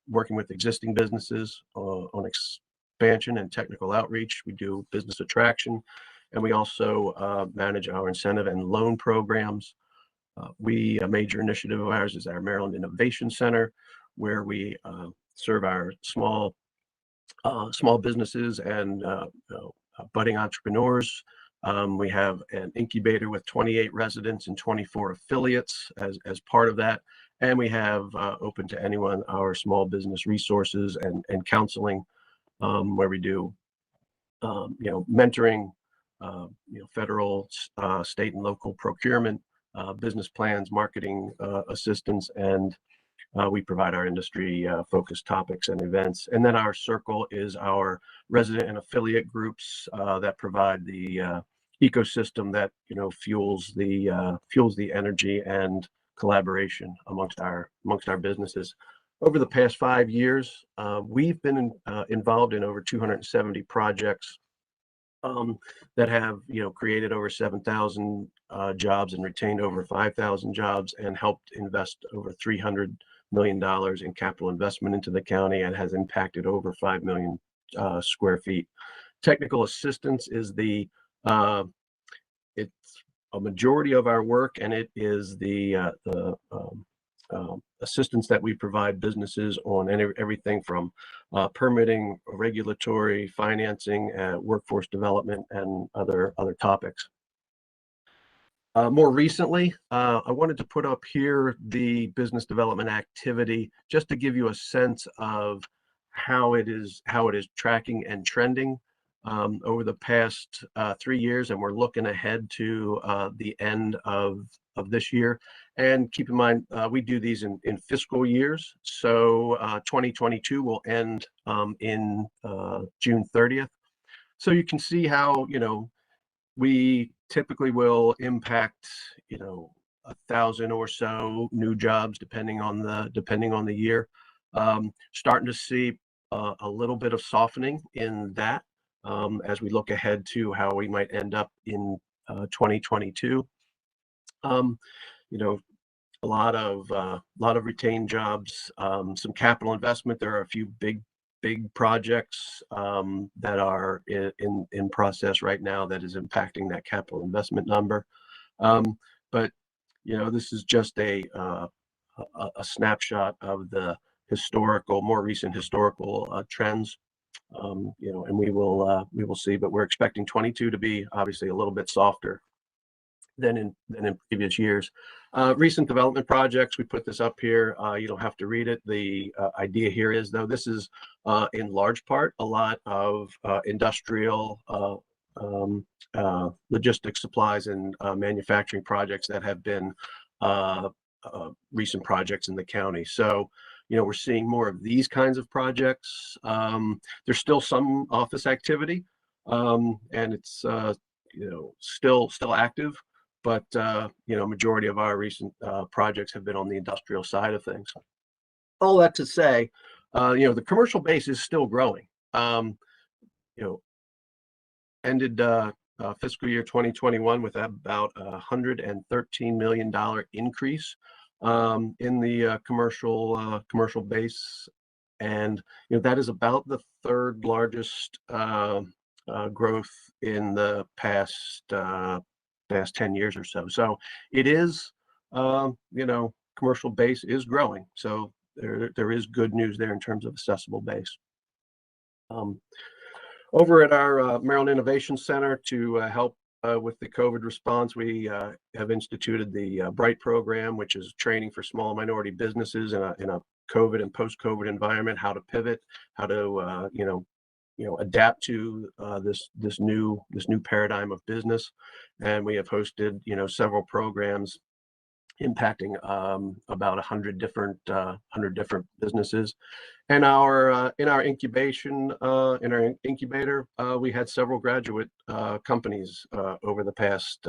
working with existing businesses on expansion and technical outreach. We do business attraction, and we also manage our incentive and loan programs. A major initiative of ours is our Maryland Innovation Center, where we serve our small small businesses and budding entrepreneurs. We have an incubator with 28 residents and 24 affiliates as part of that. And we have open to anyone our small business resources and counseling, where we do mentoring, federal, state and local procurement, business plans, marketing assistance, and we provide our industry focused topics and events. And then our circle is our resident and affiliate groups that provide the ecosystem that fuels the energy and collaboration amongst our businesses. Over the past 5 years, we've been involved in over 270 projects that have created over 7,000 jobs and retained over 5,000 jobs and helped invest over $300 million in capital investment into the county and has impacted over 5 million square feet. Technical assistance is it's a majority of our work, and it is the assistance that we provide businesses on everything from permitting, regulatory, financing, workforce development, and other topics. More recently, I wanted to put up here the business development activity just to give you a sense of how it is tracking and trending over the past 3 years, and we're looking ahead to the end of this year. And keep in mind, we do these in fiscal years. So 2022 will end in June 30th. So you can see how we typically will impact 1,000 or so new jobs depending on the year. Starting to see a little bit of softening in that as we look ahead to how we might end up in 2022. A lot of retained jobs, some capital investment. There are a few big projects that are in process right now that is impacting that capital investment number. But this is just a snapshot of the more recent historical trends. And we will see, but we're expecting 22 to be obviously a little bit softer than in previous years. Recent development projects, we put this up here. You don't have to read it. The idea here is, though, this is in large part a lot of industrial logistics, supplies, and manufacturing projects that have been recent projects in the county. So we're seeing more of these kinds of projects. There's still some office activity, and it's still active. But majority of our recent projects have been on the industrial side of things. All that to say, the commercial base is still growing. Ended fiscal year 2021 with about $113 million increase in the commercial base, and that is about the third largest growth in the past 10 years or so. So it is, commercial base is growing. So there is good news there in terms of accessible base. Over at our Maryland Innovation Center to help with the COVID response, we have instituted the BRIGHT program, which is training for small minority businesses in a COVID and post-COVID environment, how to pivot, how to adapt to this new paradigm of business. And we have hosted several programs impacting about 100 different businesses. And in our incubator, we had several graduate companies over the past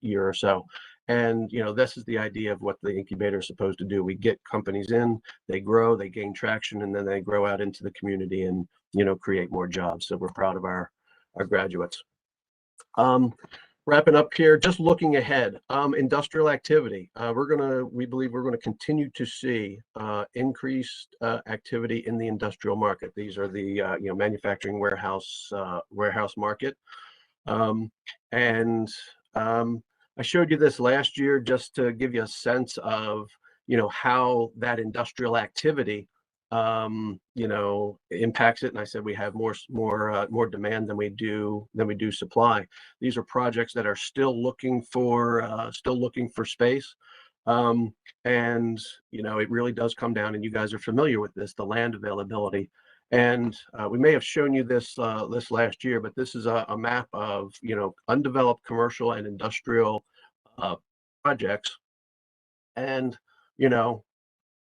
year or so. And this is the idea of what the incubator is supposed to do. We get companies in, they grow, they gain traction, and then they grow out into the community and create more jobs. So we're proud of our graduates. Wrapping up here, just looking ahead, industrial activity. We believe we're going to continue to see increased activity in the industrial market. These are the manufacturing warehouse market. I showed you this last year just to give you a sense of how that industrial activity you know, impacts it. And I said we have more demand than we do supply. These are projects that are still looking for space. And you know, it really does come down, and you guys are familiar with this, the land availability. And we may have shown you this last year, but this is a map of, you know, undeveloped commercial and industrial projects. And, you know,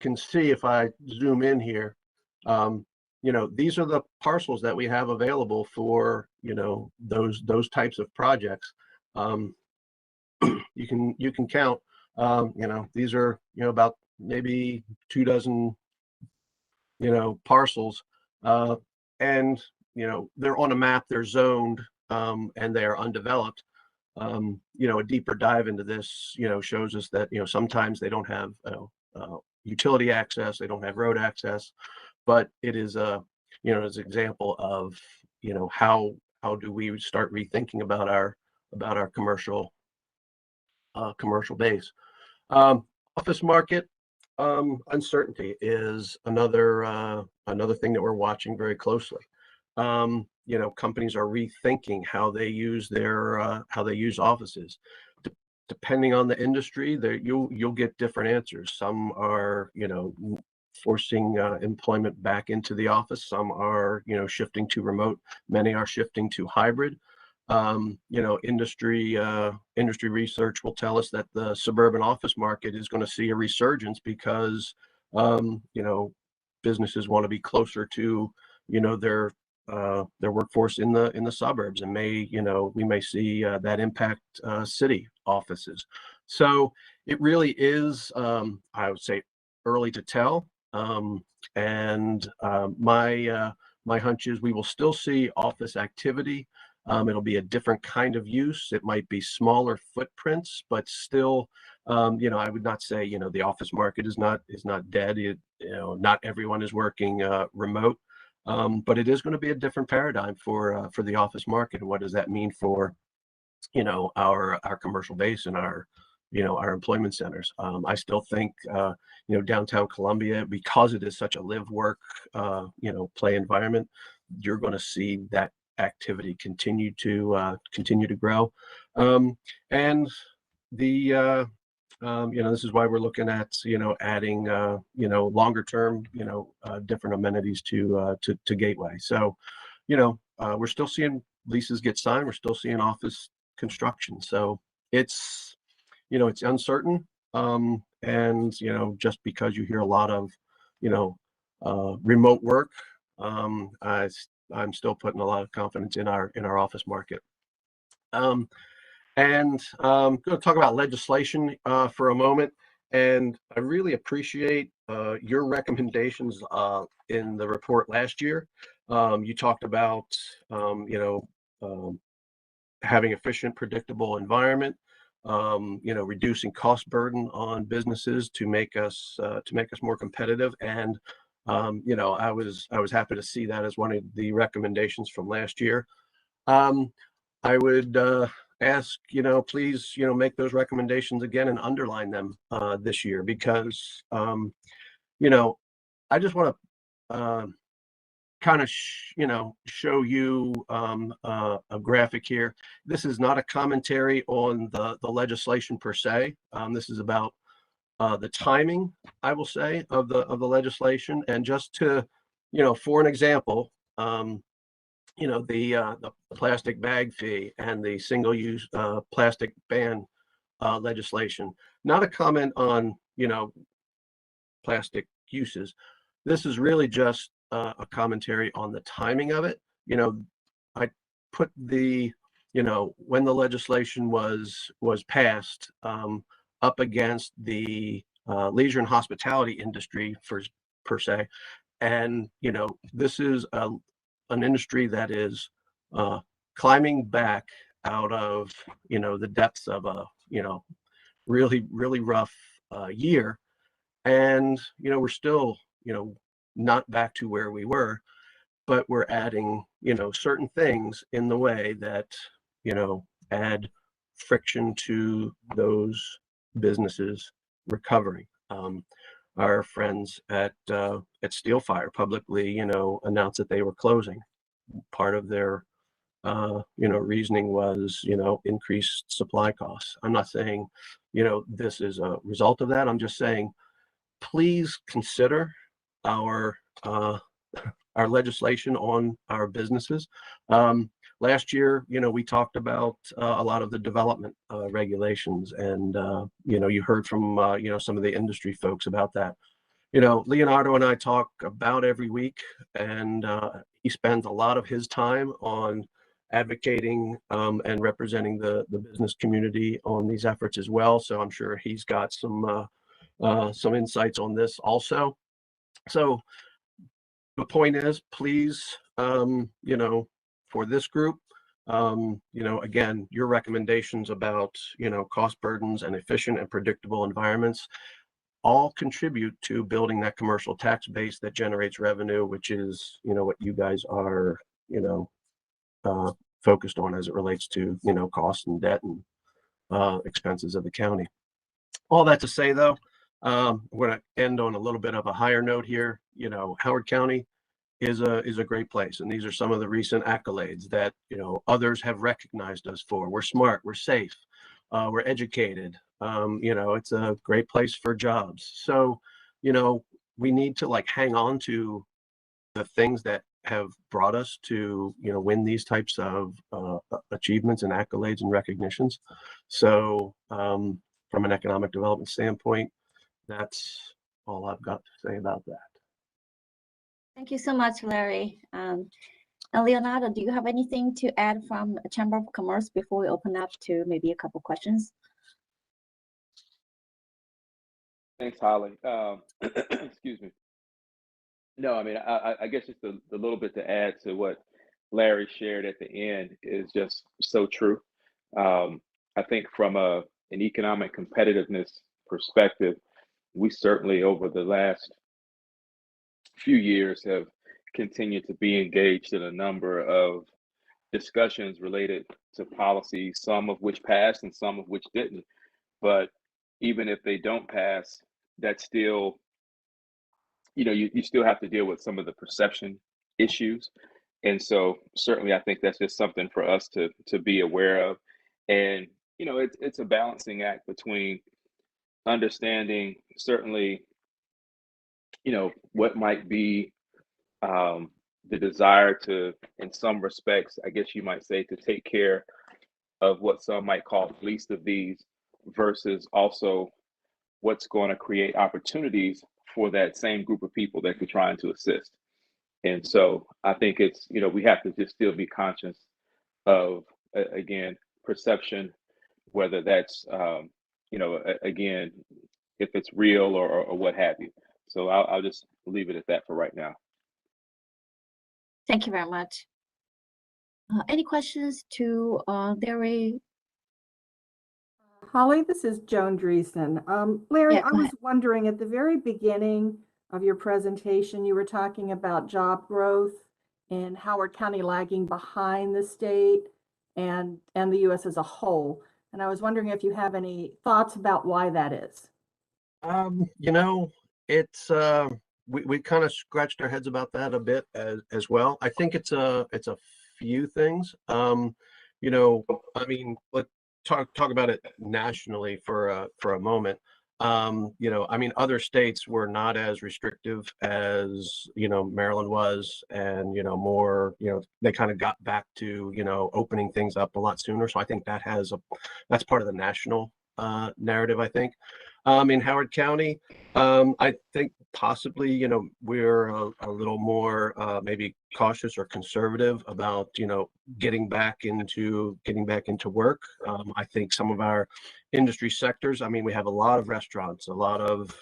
can see if I zoom in here, you know, these are the parcels that we have available for, you know, those types of projects. You can count, you know, these are, you know, about maybe 24, you know, parcels, and, you know, they're on a map, they're zoned, and they're undeveloped. You know, a deeper dive into this, you know, shows us that, you know, sometimes they don't have utility access, they don't have road access, but it is a, you know, as an example of, you know, how do we start rethinking about our commercial base. Office market uncertainty is another thing that we're watching very closely. You know, companies are rethinking how they use their offices. Depending on the industry, there you'll get different answers. Some are, you know, forcing employment back into the office. Some are, you know, shifting to remote. Many are shifting to hybrid. You know, industry research will tell us that the suburban office market is going to see a resurgence because, you know, businesses want to be closer to, you know, their workforce in the suburbs, and we may see that impact city offices. So it really is, I would say, early to tell. And my hunch is we will still see office activity. It'll be a different kind of use. It might be smaller footprints, but still, you know, I would not say, you know, the office market is not dead. You know, not everyone is working remote, but it is going to be a different paradigm for the office market. And what does that mean for, you know, our commercial base and our, you know, our employment centers? I still think, you know, downtown Columbia, because it is such a live, work, you know, play environment, you're going to see that activity continue to grow. And the you know, this is why we're looking at, you know, adding, you know, longer term, you know, different amenities to Gateway. So, you know, we're still seeing leases get signed. We're still seeing office construction. So it's, you know, it's uncertain. And, you know, just because you hear a lot of, you know, remote work, I'm still putting a lot of confidence in our office market. And I'm going to talk about legislation for a moment. And I really appreciate your recommendations in the report last year. You talked about, you know, having efficient, predictable environment, you know, reducing cost burden on businesses to make us more competitive. And you know, I was happy to see that as one of the recommendations from last year. I would ask, you know, please, you know, make those recommendations again and underline them this year, because, you know, I just want to kind of, you know, show you a graphic here. This is not a commentary on the legislation per se. This is about the timing, I will say, of the legislation. And just to, you know, for an example, you know, the plastic bag fee and the single-use plastic ban legislation. Not a comment on, you know, plastic uses. This is really just a commentary on the timing of it. You know, I put the, you know, when the legislation was passed, up against the leisure and hospitality industry per se. And, you know, this is an industry that is climbing back out of, you know, the depths of a, you know, really, really rough year. And, you know, we're still, you know, not back to where we were, but we're adding, you know, certain things in the way that, you know, add friction to those businesses recovering. our friends at Steel Fire publicly, announced that they were closing. Part of their reasoning was, increased supply costs. I'm not saying, this is a result of that. I'm just saying, please consider our legislation on our businesses. Last year, we talked about a lot of the development regulations, and you heard from some of the industry folks about that. Leonardo and I talk about every week, and he spends a lot of his time on advocating and representing the business community on these efforts as well. So I'm sure he's got some insights on this also. So the point is, please, for this group, again, your recommendations about, cost burdens and efficient and predictable environments all contribute to building that commercial tax base that generates revenue, which is, what you guys are, focused on as it relates to, costs and debt and expenses of the county. All that to say, though, we're going to end on a little bit of a higher note here. Howard County is a great place, and these are some of the recent accolades that others have recognized us for. We're smart, we're safe, we're educated. It's a great place for jobs. So, we need to hang on to the things that have brought us to win these types of achievements and accolades and recognitions. So, from an economic development standpoint, that's all I've got to say about that. Thank you so much, Larry. And Leonardo, do you have anything to add from Chamber of Commerce before we open up to maybe a couple questions? Thanks, Holly. Excuse me. No, I mean, I guess just a little bit to add to what Larry shared at the end is just so true. I think from an economic competitiveness perspective, we certainly over the last few years have continued to be engaged in a number of discussions related to policy, some of which passed and some of which didn't. But even if they don't pass, that's still, you still have to deal with some of the perception issues. And so certainly I think that's just something for us to be aware of. And, it's a balancing act between understanding certainly, what might be the desire to, in some respects, I guess you might say, to take care of what some might call the least of these versus also what's going to create opportunities for that same group of people that you're trying to assist. And so I think it's, we have to just still be conscious of, again, perception, whether that's, again, if it's real or what have you. So I'll just leave it at that for right now. Thank you very much. Any questions to Larry? Holly, this is Joan Dreesen. Larry, Yeah, I go was ahead. wondering at the very beginning of your presentation, you were talking about job growth in Howard County lagging behind the state and the U.S. as a whole. And I was wondering if you have any thoughts about why that is. It's we kind of scratched our heads about that a bit as well. I think it's a few things. I mean, let's talk about it nationally for a moment. I mean, other states were not as restrictive as, Maryland was, and, more, they kind of got back to, opening things up a lot sooner. So I think that's part of the national narrative, I think. In Howard County, I think possibly, we're a little more maybe cautious or conservative about, getting back into work. I think some of our industry sectors, I mean, we have a lot of restaurants, a lot of,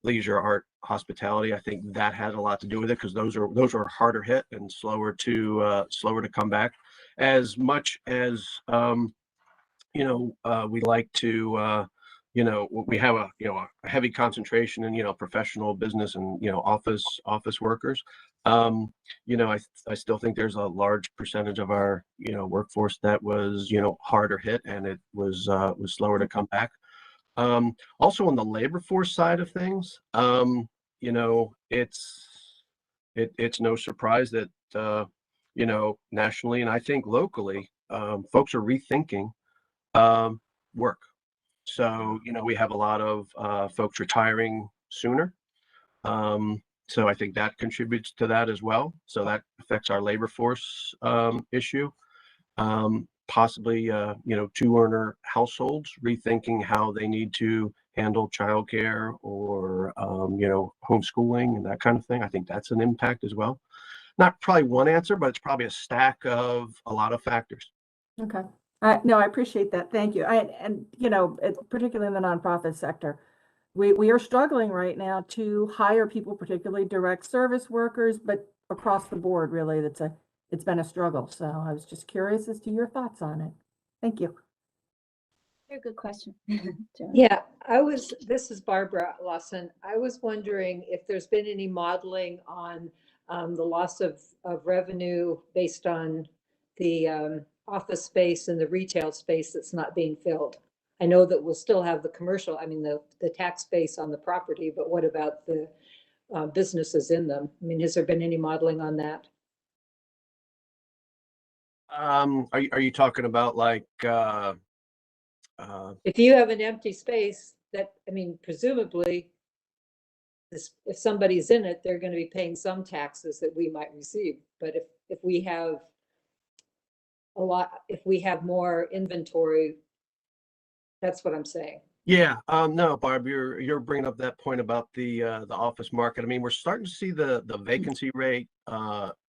leisure, art, hospitality. I think that has a lot to do with it because those are harder hit and slower to come back. As much as we like to, we have a heavy concentration in professional business and office workers. I still think there's a large percentage of our workforce that was harder hit and it was slower to come back. Also on the labor force side of things, you know, it's no surprise that, you know, nationally and I think locally, folks are rethinking work. So, you know, we have a lot of folks retiring sooner. So I think that contributes to that as well. So that affects our labor force issue. Possibly, you know, two-earner households rethinking how they need to handle childcare or, you know, homeschooling and that kind of thing. I think that's an impact as well. Not probably one answer, but it's probably a stack of a lot of factors. Okay. No, I appreciate that. Thank you. And you know, particularly in the nonprofit sector, we are struggling right now to hire people, particularly direct service workers, but across the board, really, it's been a struggle. So I was just curious as to your thoughts on it. Thank you. Very good question. Joan. Yeah, this is Barbara Lawson. I was wondering if there's been any modeling on the loss of revenue based on the office space and the retail space that's not being filled. I know that we'll still have the commercial, I mean, the tax base on the property, but what about the businesses in them? I mean, has there been any modeling on that? Are you talking about like, If you have an empty space that, I mean, presumably if somebody's in it, they're going to be paying some taxes that we might receive. But if we have if we have more inventory, that's what I'm saying. yeah, no, Barb, you're bringing up that point about the office market. I mean, we're starting to see the vacancy rate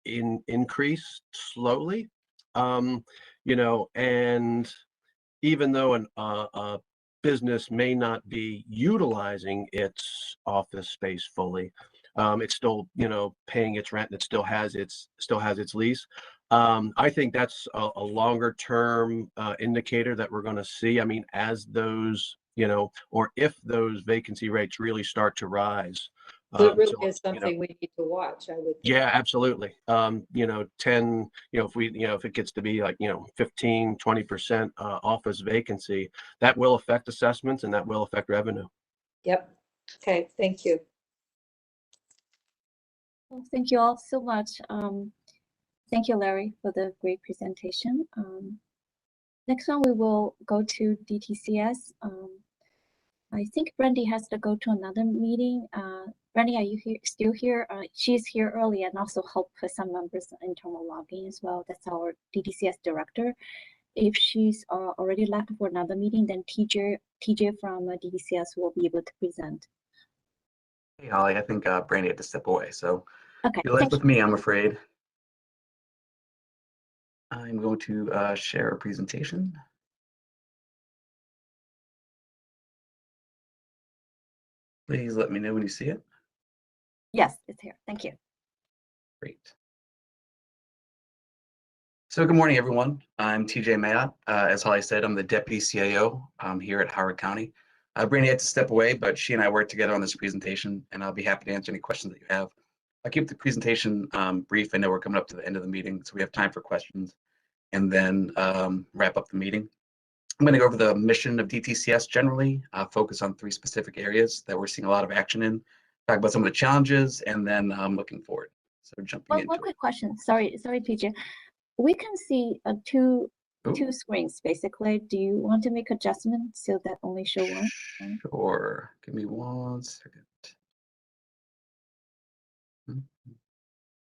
increase slowly. You know, and even though a business may not be utilizing its office space fully, it's still, you know, paying its rent and it still has its lease. I think that's a longer term indicator that we're going to see. I mean, as those, you know, or if those vacancy rates really start to rise. So it really So, is something you know, we need to watch, I would think. yeah, absolutely. You know, 10, you know, if it gets to be like, you know, 15, 20% office vacancy, that will affect assessments and that will affect revenue. Yep. Okay, thank you. Well, thank you all so much. Thank you, Larry, for the great presentation. Next one, we will go to DTCS. I think Brandy has to go to another meeting. Brandy, are you still here? She's here early and also help with some members internal logging as well. That's our DTCS director. If she's already left for another meeting, then TJ from DTCS will be able to present. Hey, Holly, I think Brandy had to step away, so Okay, you're left with me, I'm afraid. I'm going to share a presentation. Please let me know when you see it. Yes, it's here. Thank you. Great. So good morning, everyone. I'm TJ Mayotte. As Holly said, I'm the Deputy CIO here at Howard County. Brandy had to step away, but she and I worked together on this presentation, and I'll be happy to answer any questions that you have. I'll keep the presentation brief. I know we're coming up to the end of the meeting, so we have time for questions, and then wrap up the meeting. I'm going to go over the mission of DTCS generally, focus on 3 specific areas that we're seeing a lot of action in, talk about some of the challenges, and then looking forward. So jumping into one quick question. Sorry, TJ. We can see two screens basically. Do you want to make adjustments so that only show one? Sure. Give me 1 second.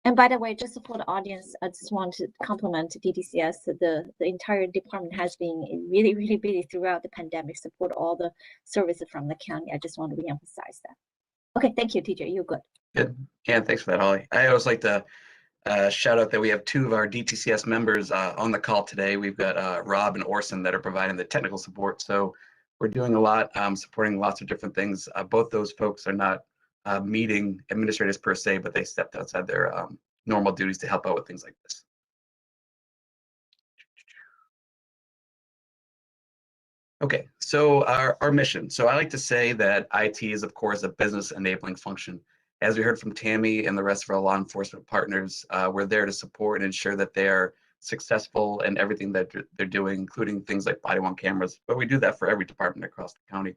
And by the way, just for the audience, I just want to compliment DTCS. The entire department has been really, really busy throughout the pandemic, support all the services from the county. I just want to reemphasize that. Okay, thank you, TJ. You're good. Good. Yeah, thanks for that, Holly. I always like to shout out that we have 2 of our DTCS members on the call today. We've got Rob and Orson that are providing the technical support. So we're doing a lot, supporting lots of different things. Both those folks are not meeting administrators per se, but they stepped outside their normal duties to help out with things like this. Okay, so our mission. So I like to say that IT is, of course, a business enabling function. As we heard from Tammy and the rest of our law enforcement partners, we're there to support and ensure that they are successful in everything that they're doing, including things like body-worn cameras. But we do that for every department across the county.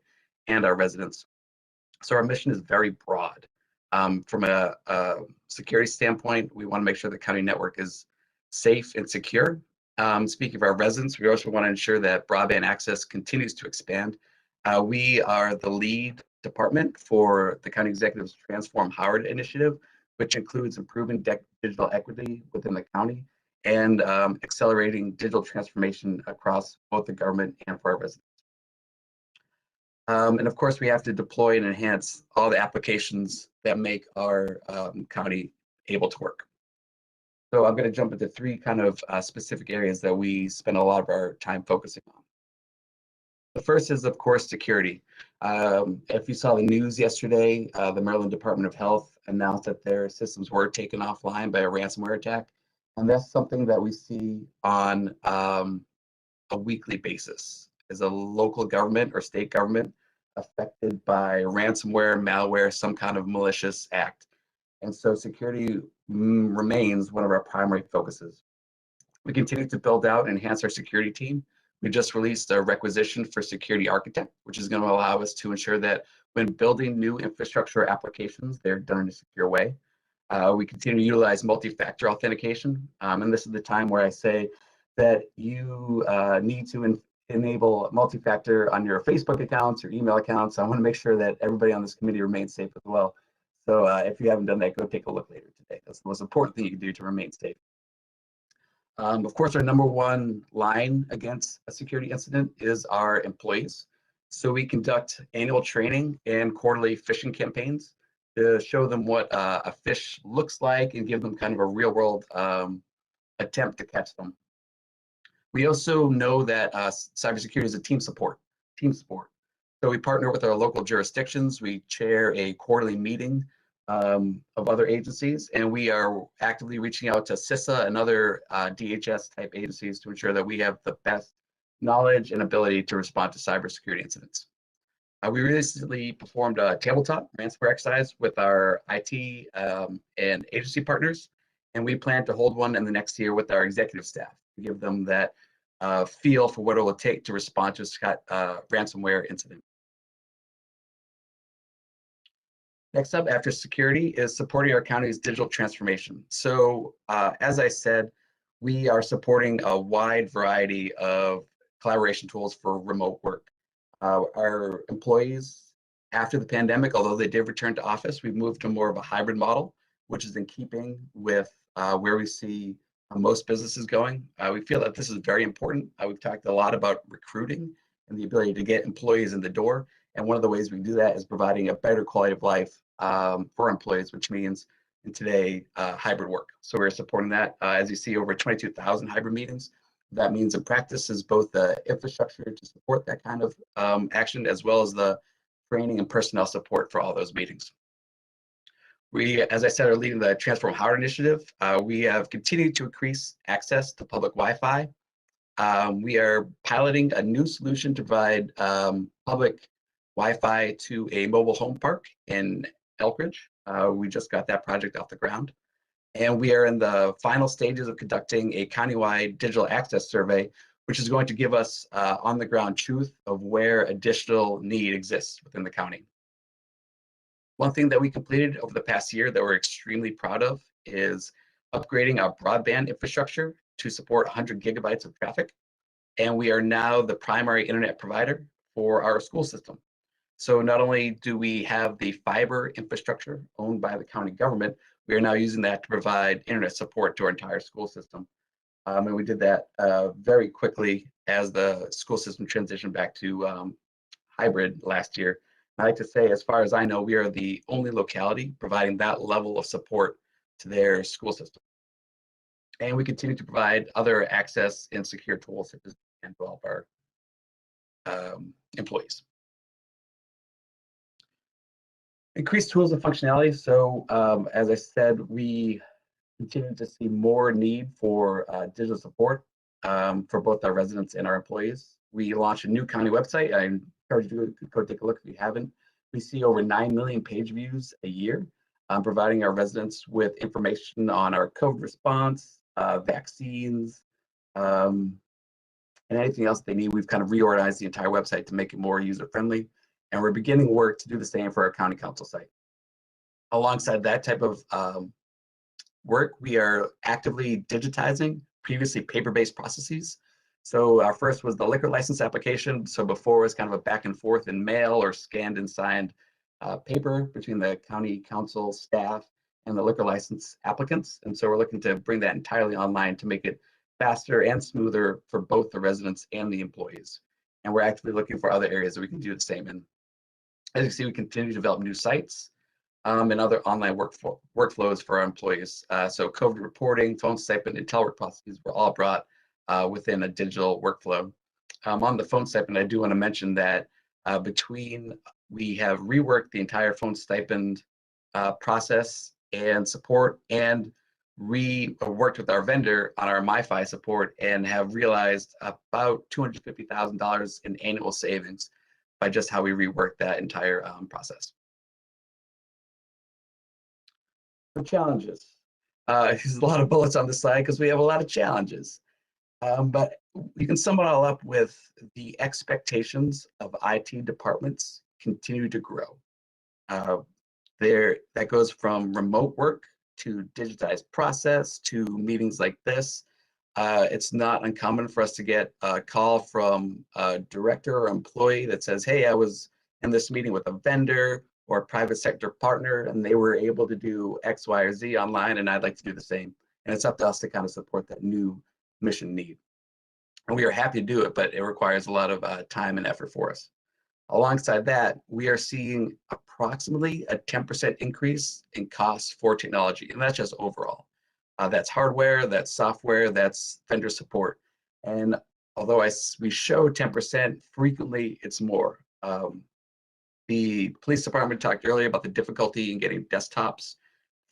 and our residents. So our mission is very broad. From a security standpoint, we want to make sure the county network is safe and secure. Speaking of our residents, we also want to ensure that broadband access continues to expand. We are the lead department for the County Executive's Transform Howard initiative, which includes improving digital equity within the county and accelerating digital transformation across both the government and for our residents. And of course, we have to deploy and enhance all the applications that make our county able to work. So I'm going to jump into three kind of specific areas that we spend a lot of our time focusing on. The first is, of course, security. If you saw the news yesterday, the Maryland Department of Health announced that their systems were taken offline by a ransomware attack. And that's something that we see on a weekly basis. As a local government or state government affected by ransomware, malware, some kind of malicious act. And so security remains one of our primary focuses. We continue to build out and enhance our security team. We just released a requisition for security architect, which is going to allow us to ensure that when building new infrastructure applications, they're done in a secure way. We continue to utilize multi-factor authentication. And this is the time where I say that you need to enable multi-factor on your Facebook accounts or email accounts. I want to make sure that everybody on this committee remains safe as well. So if you haven't done that, go take a look later today. That's the most important thing you can do to remain safe. Of course, our number one line against a security incident is our employees. So we conduct annual training and quarterly phishing campaigns to show them what a phish looks like and give them kind of a real world attempt to catch them. We also know that cybersecurity is a team sport. So we partner with our local jurisdictions. We chair a quarterly meeting of other agencies, and we are actively reaching out to CISA and other DHS type agencies to ensure that we have the best knowledge and ability to respond to cybersecurity incidents. We recently performed a tabletop ransomware exercise with our IT and agency partners, and we plan to hold one in the next year with our executive staff to give them that feel for what it will take to respond to a ransomware incident. Next up, after security, is supporting our county's digital transformation. So as I said, we are supporting a wide variety of collaboration tools for remote work. Our employees, after the pandemic, although they did return to office, we've moved to more of a hybrid model, which is in keeping with where we see most businesses going. We feel that this is very important. We've talked a lot about recruiting and the ability to get employees in the door. And one of the ways we do that is providing a better quality of life for employees, which means in today hybrid work. So we're supporting that. As you see, over 22,000 hybrid meetings. That means in practice is both the infrastructure to support that kind of action, as well as the training and personnel support for all those meetings. We, as I said, are leading the Transform Howard initiative. We have continued to increase access to public Wi-Fi. We are piloting a new solution to provide public Wi-Fi to a mobile home park in Elkridge. We just got that project off the ground. And we are in the final stages of conducting a countywide digital access survey, which is going to give us on the ground truth of where additional need exists within the county. One thing that we completed over the past year that we're extremely proud of is upgrading our broadband infrastructure to support 100 gigabytes of traffic. And we are now the primary internet provider for our school system. So not only do we have the fiber infrastructure owned by the county government, we are now using that to provide internet support to our entire school system. And we did that very quickly as the school system transitioned back to hybrid last year. I like to say, as far as I know, we are the only locality providing that level of support to their school system. And we continue to provide other access and secure tools such as to all of our employees. Increased tools and functionality. So as I said, we continue to see more need for digital support for both our residents and our employees. We launched a new county website. I encourage you to go take a look if you haven't. We see over 9 million page views a year, providing our residents with information on our COVID response, vaccines, and anything else they need. We've kind of reorganized the entire website to make it more user-friendly. And we're beginning work to do the same for our county council site. Alongside that type of work, we are actively digitizing previously paper-based processes. So our first was the liquor license application. So before it was kind of a back and forth in mail or scanned and signed paper between the county council staff and the liquor license applicants. And so we're looking to bring that entirely online to make it faster and smoother for both the residents and the employees. And we're actively looking for other areas that we can do the same in. As you can see, we continue to develop new sites and other online workflows for our employees. So COVID reporting, phone stipend, and telework processes were all brought within a digital workflow. On the phone stipend, I do want to mention that we have reworked the entire phone stipend process and support, and worked with our vendor on our MiFi support, and have realized about $250,000 in annual savings by just how we reworked that entire process. The challenges. There's a lot of bullets on the slide because we have a lot of challenges. But you can sum it all up with the expectations of IT departments continue to grow. That goes from remote work to digitized process to meetings like this. It's not uncommon for us to get a call from a director or employee that says, hey, I was in this meeting with a vendor or a private sector partner, and they were able to do X, Y, or Z online, and I'd like to do the same. And it's up to us to kind of support that new mission need. And we are happy to do it, but it requires a lot of time and effort for us. Alongside that, we are seeing approximately a 10% increase in costs for technology, and that's just overall. That's hardware, that's software, that's vendor support. And although we show 10%, frequently it's more. The police department talked earlier about the difficulty in getting desktops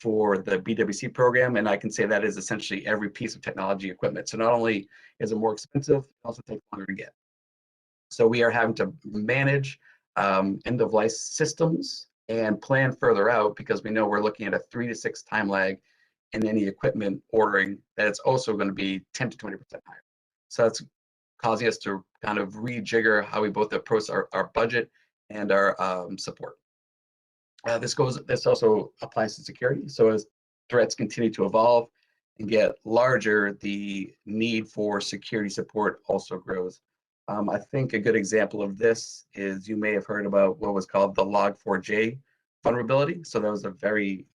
for the BWC program, and I can say that is essentially every piece of technology equipment. So not only is it more expensive, it also takes longer to get. So we are having to manage end-of-life systems and plan further out, because we know we're looking at a 3 to 6 time lag in any equipment ordering, that it's also going to be 10 to 20% higher. So that's causing us to kind of rejigger how we both approach our budget and our support. This also applies to security. So as threats continue to evolve and get larger, the need for security support also grows. I think a good example of this is, you may have heard about what was called the Log4j vulnerability. So that was a very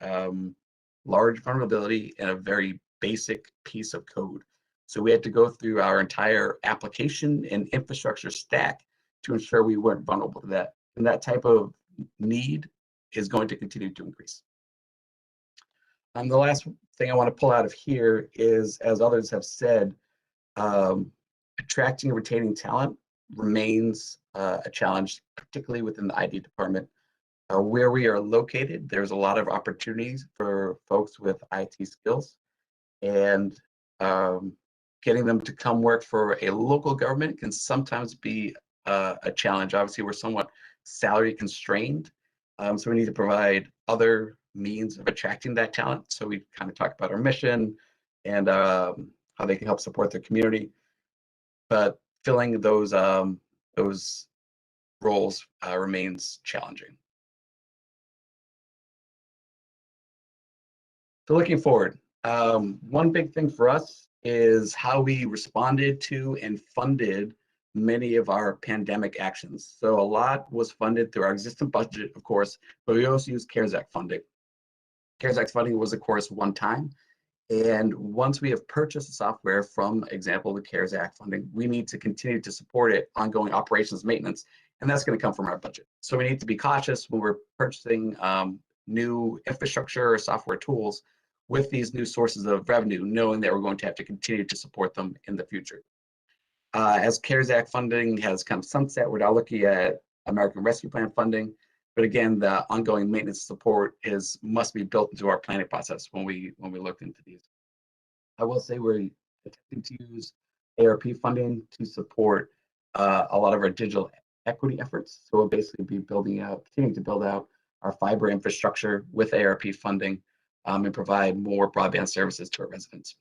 large vulnerability in a very basic piece of code. So we had to go through our entire application and infrastructure stack to ensure we weren't vulnerable to that. And that type of need is going to continue to increase. The last thing I want to pull out of here is, as others have said, attracting and retaining talent remains a challenge, particularly within the ID department. Where we are located, there's a lot of opportunities for folks with IT skills, and getting them to come work for a local government can sometimes be a challenge. Obviously, we're somewhat salary constrained, so we need to provide other means of attracting that talent. So we kind of talked about our mission and how they can help support their community, but filling those roles remains challenging. So looking forward, one big thing for us is how we responded to and funded many of our pandemic actions. So a lot was funded through our existing budget, of course, but we also used CARES Act funding. CARES Act funding was, of course, one time. And once we have purchased the software from, example, the CARES Act funding, we need to continue to support it, ongoing operations maintenance, and that's going to come from our budget. So we need to be cautious when we're purchasing new infrastructure or software tools with these new sources of revenue, knowing that we're going to have to continue to support them in the future. As CARES Act funding has come sunset, we're now looking at American Rescue Plan funding. But again, the ongoing maintenance support must be built into our planning process when we look into these. I will say we're attempting to use ARP funding to support a lot of our digital equity efforts. So we'll basically be continuing to build out our fiber infrastructure with ARP funding and provide more broadband services to our residents.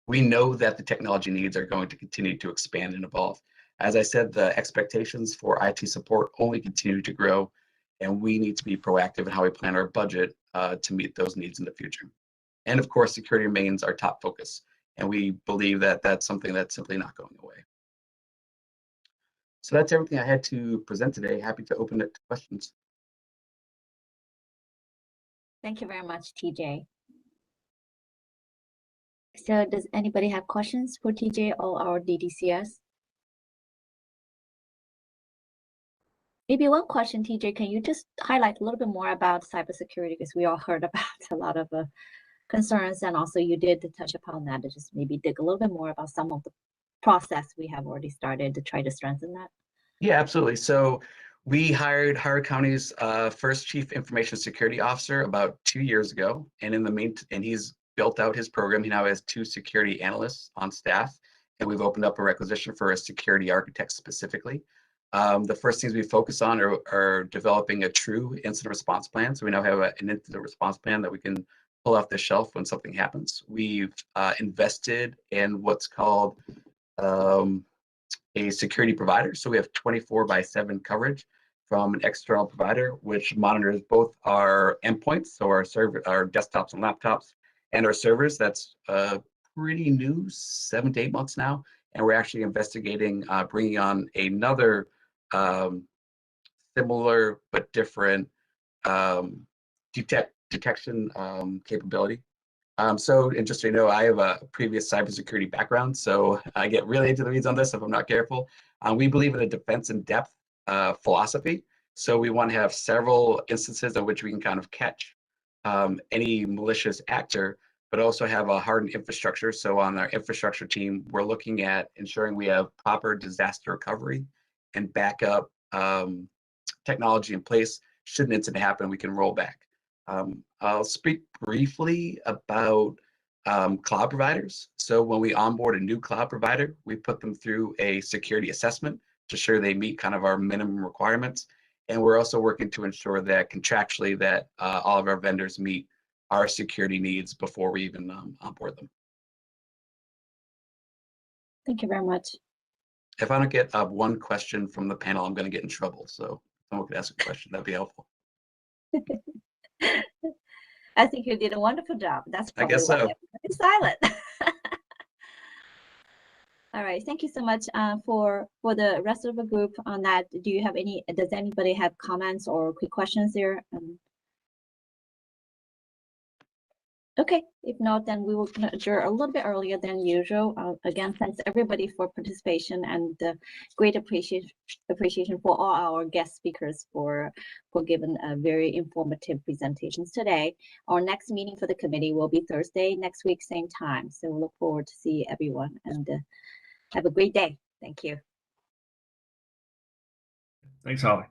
We know that the technology needs are going to continue to expand and evolve. As I said, the expectations for IT support only continue to grow, and we need to be proactive in how we plan our budget to meet those needs in the future. And of course, security remains our top focus, and we believe that that's something that's simply not going away. So that's everything I had to present today. Happy to open it to questions. Thank you very much, TJ. So does anybody have questions for TJ or our DDCS? Maybe one question, TJ, can you just highlight a little bit more about cybersecurity, because we all heard about a lot of concerns, and also you did touch upon that, to just maybe dig a little bit more about some of the process we have already started to try to strengthen that. Yeah, absolutely. So we hired Howard County's first Chief Information Security Officer about 2 years ago, and and he's built out his program. He now has 2 security analysts on staff, and we've opened up a requisition for a security architect specifically. The first things we focus on are developing a true incident response plan. So we now have an incident response plan that we can pull off the shelf when something happens. We've invested in what's called a security provider. So we have 24/7 coverage from an external provider, which monitors both our endpoints, so our desktops and laptops, and our servers. That's pretty new, 7 to 8 months now. And we're actually investigating bringing on another similar but different detection capability. And just so you know, I have a previous cybersecurity background, so I get really into the weeds on this if I'm not careful. We believe in a defense in depth philosophy. So we want to have several instances in which we can kind of catch any malicious actor, but also have a hardened infrastructure. So on our infrastructure team, we're looking at ensuring we have proper disaster recovery and backup technology in place. Should an incident happen, we can roll back. I'll speak briefly about cloud providers. So when we onboard a new cloud provider, we put them through a security assessment to ensure they meet kind of our minimum requirements. And we're also working to ensure that contractually that all of our vendors meet our security needs before we even onboard them. Thank you very much. If I don't get one question from the panel, I'm going to get in trouble. So someone could ask a question. That'd be helpful. I think you did a wonderful job. That's probably I guess so. It's silent. All right, thank you so much for the rest of the group on that. Does anybody have comments or quick questions there? Okay, if not, then we will adjourn a little bit earlier than usual. Again, thanks everybody for participation, and great appreciation for all our guest speakers for giving very informative presentations today. Our next meeting for the committee will be Thursday next week, same time. So we look forward to see everyone, and have a great day. Thank you. Thanks, Holly.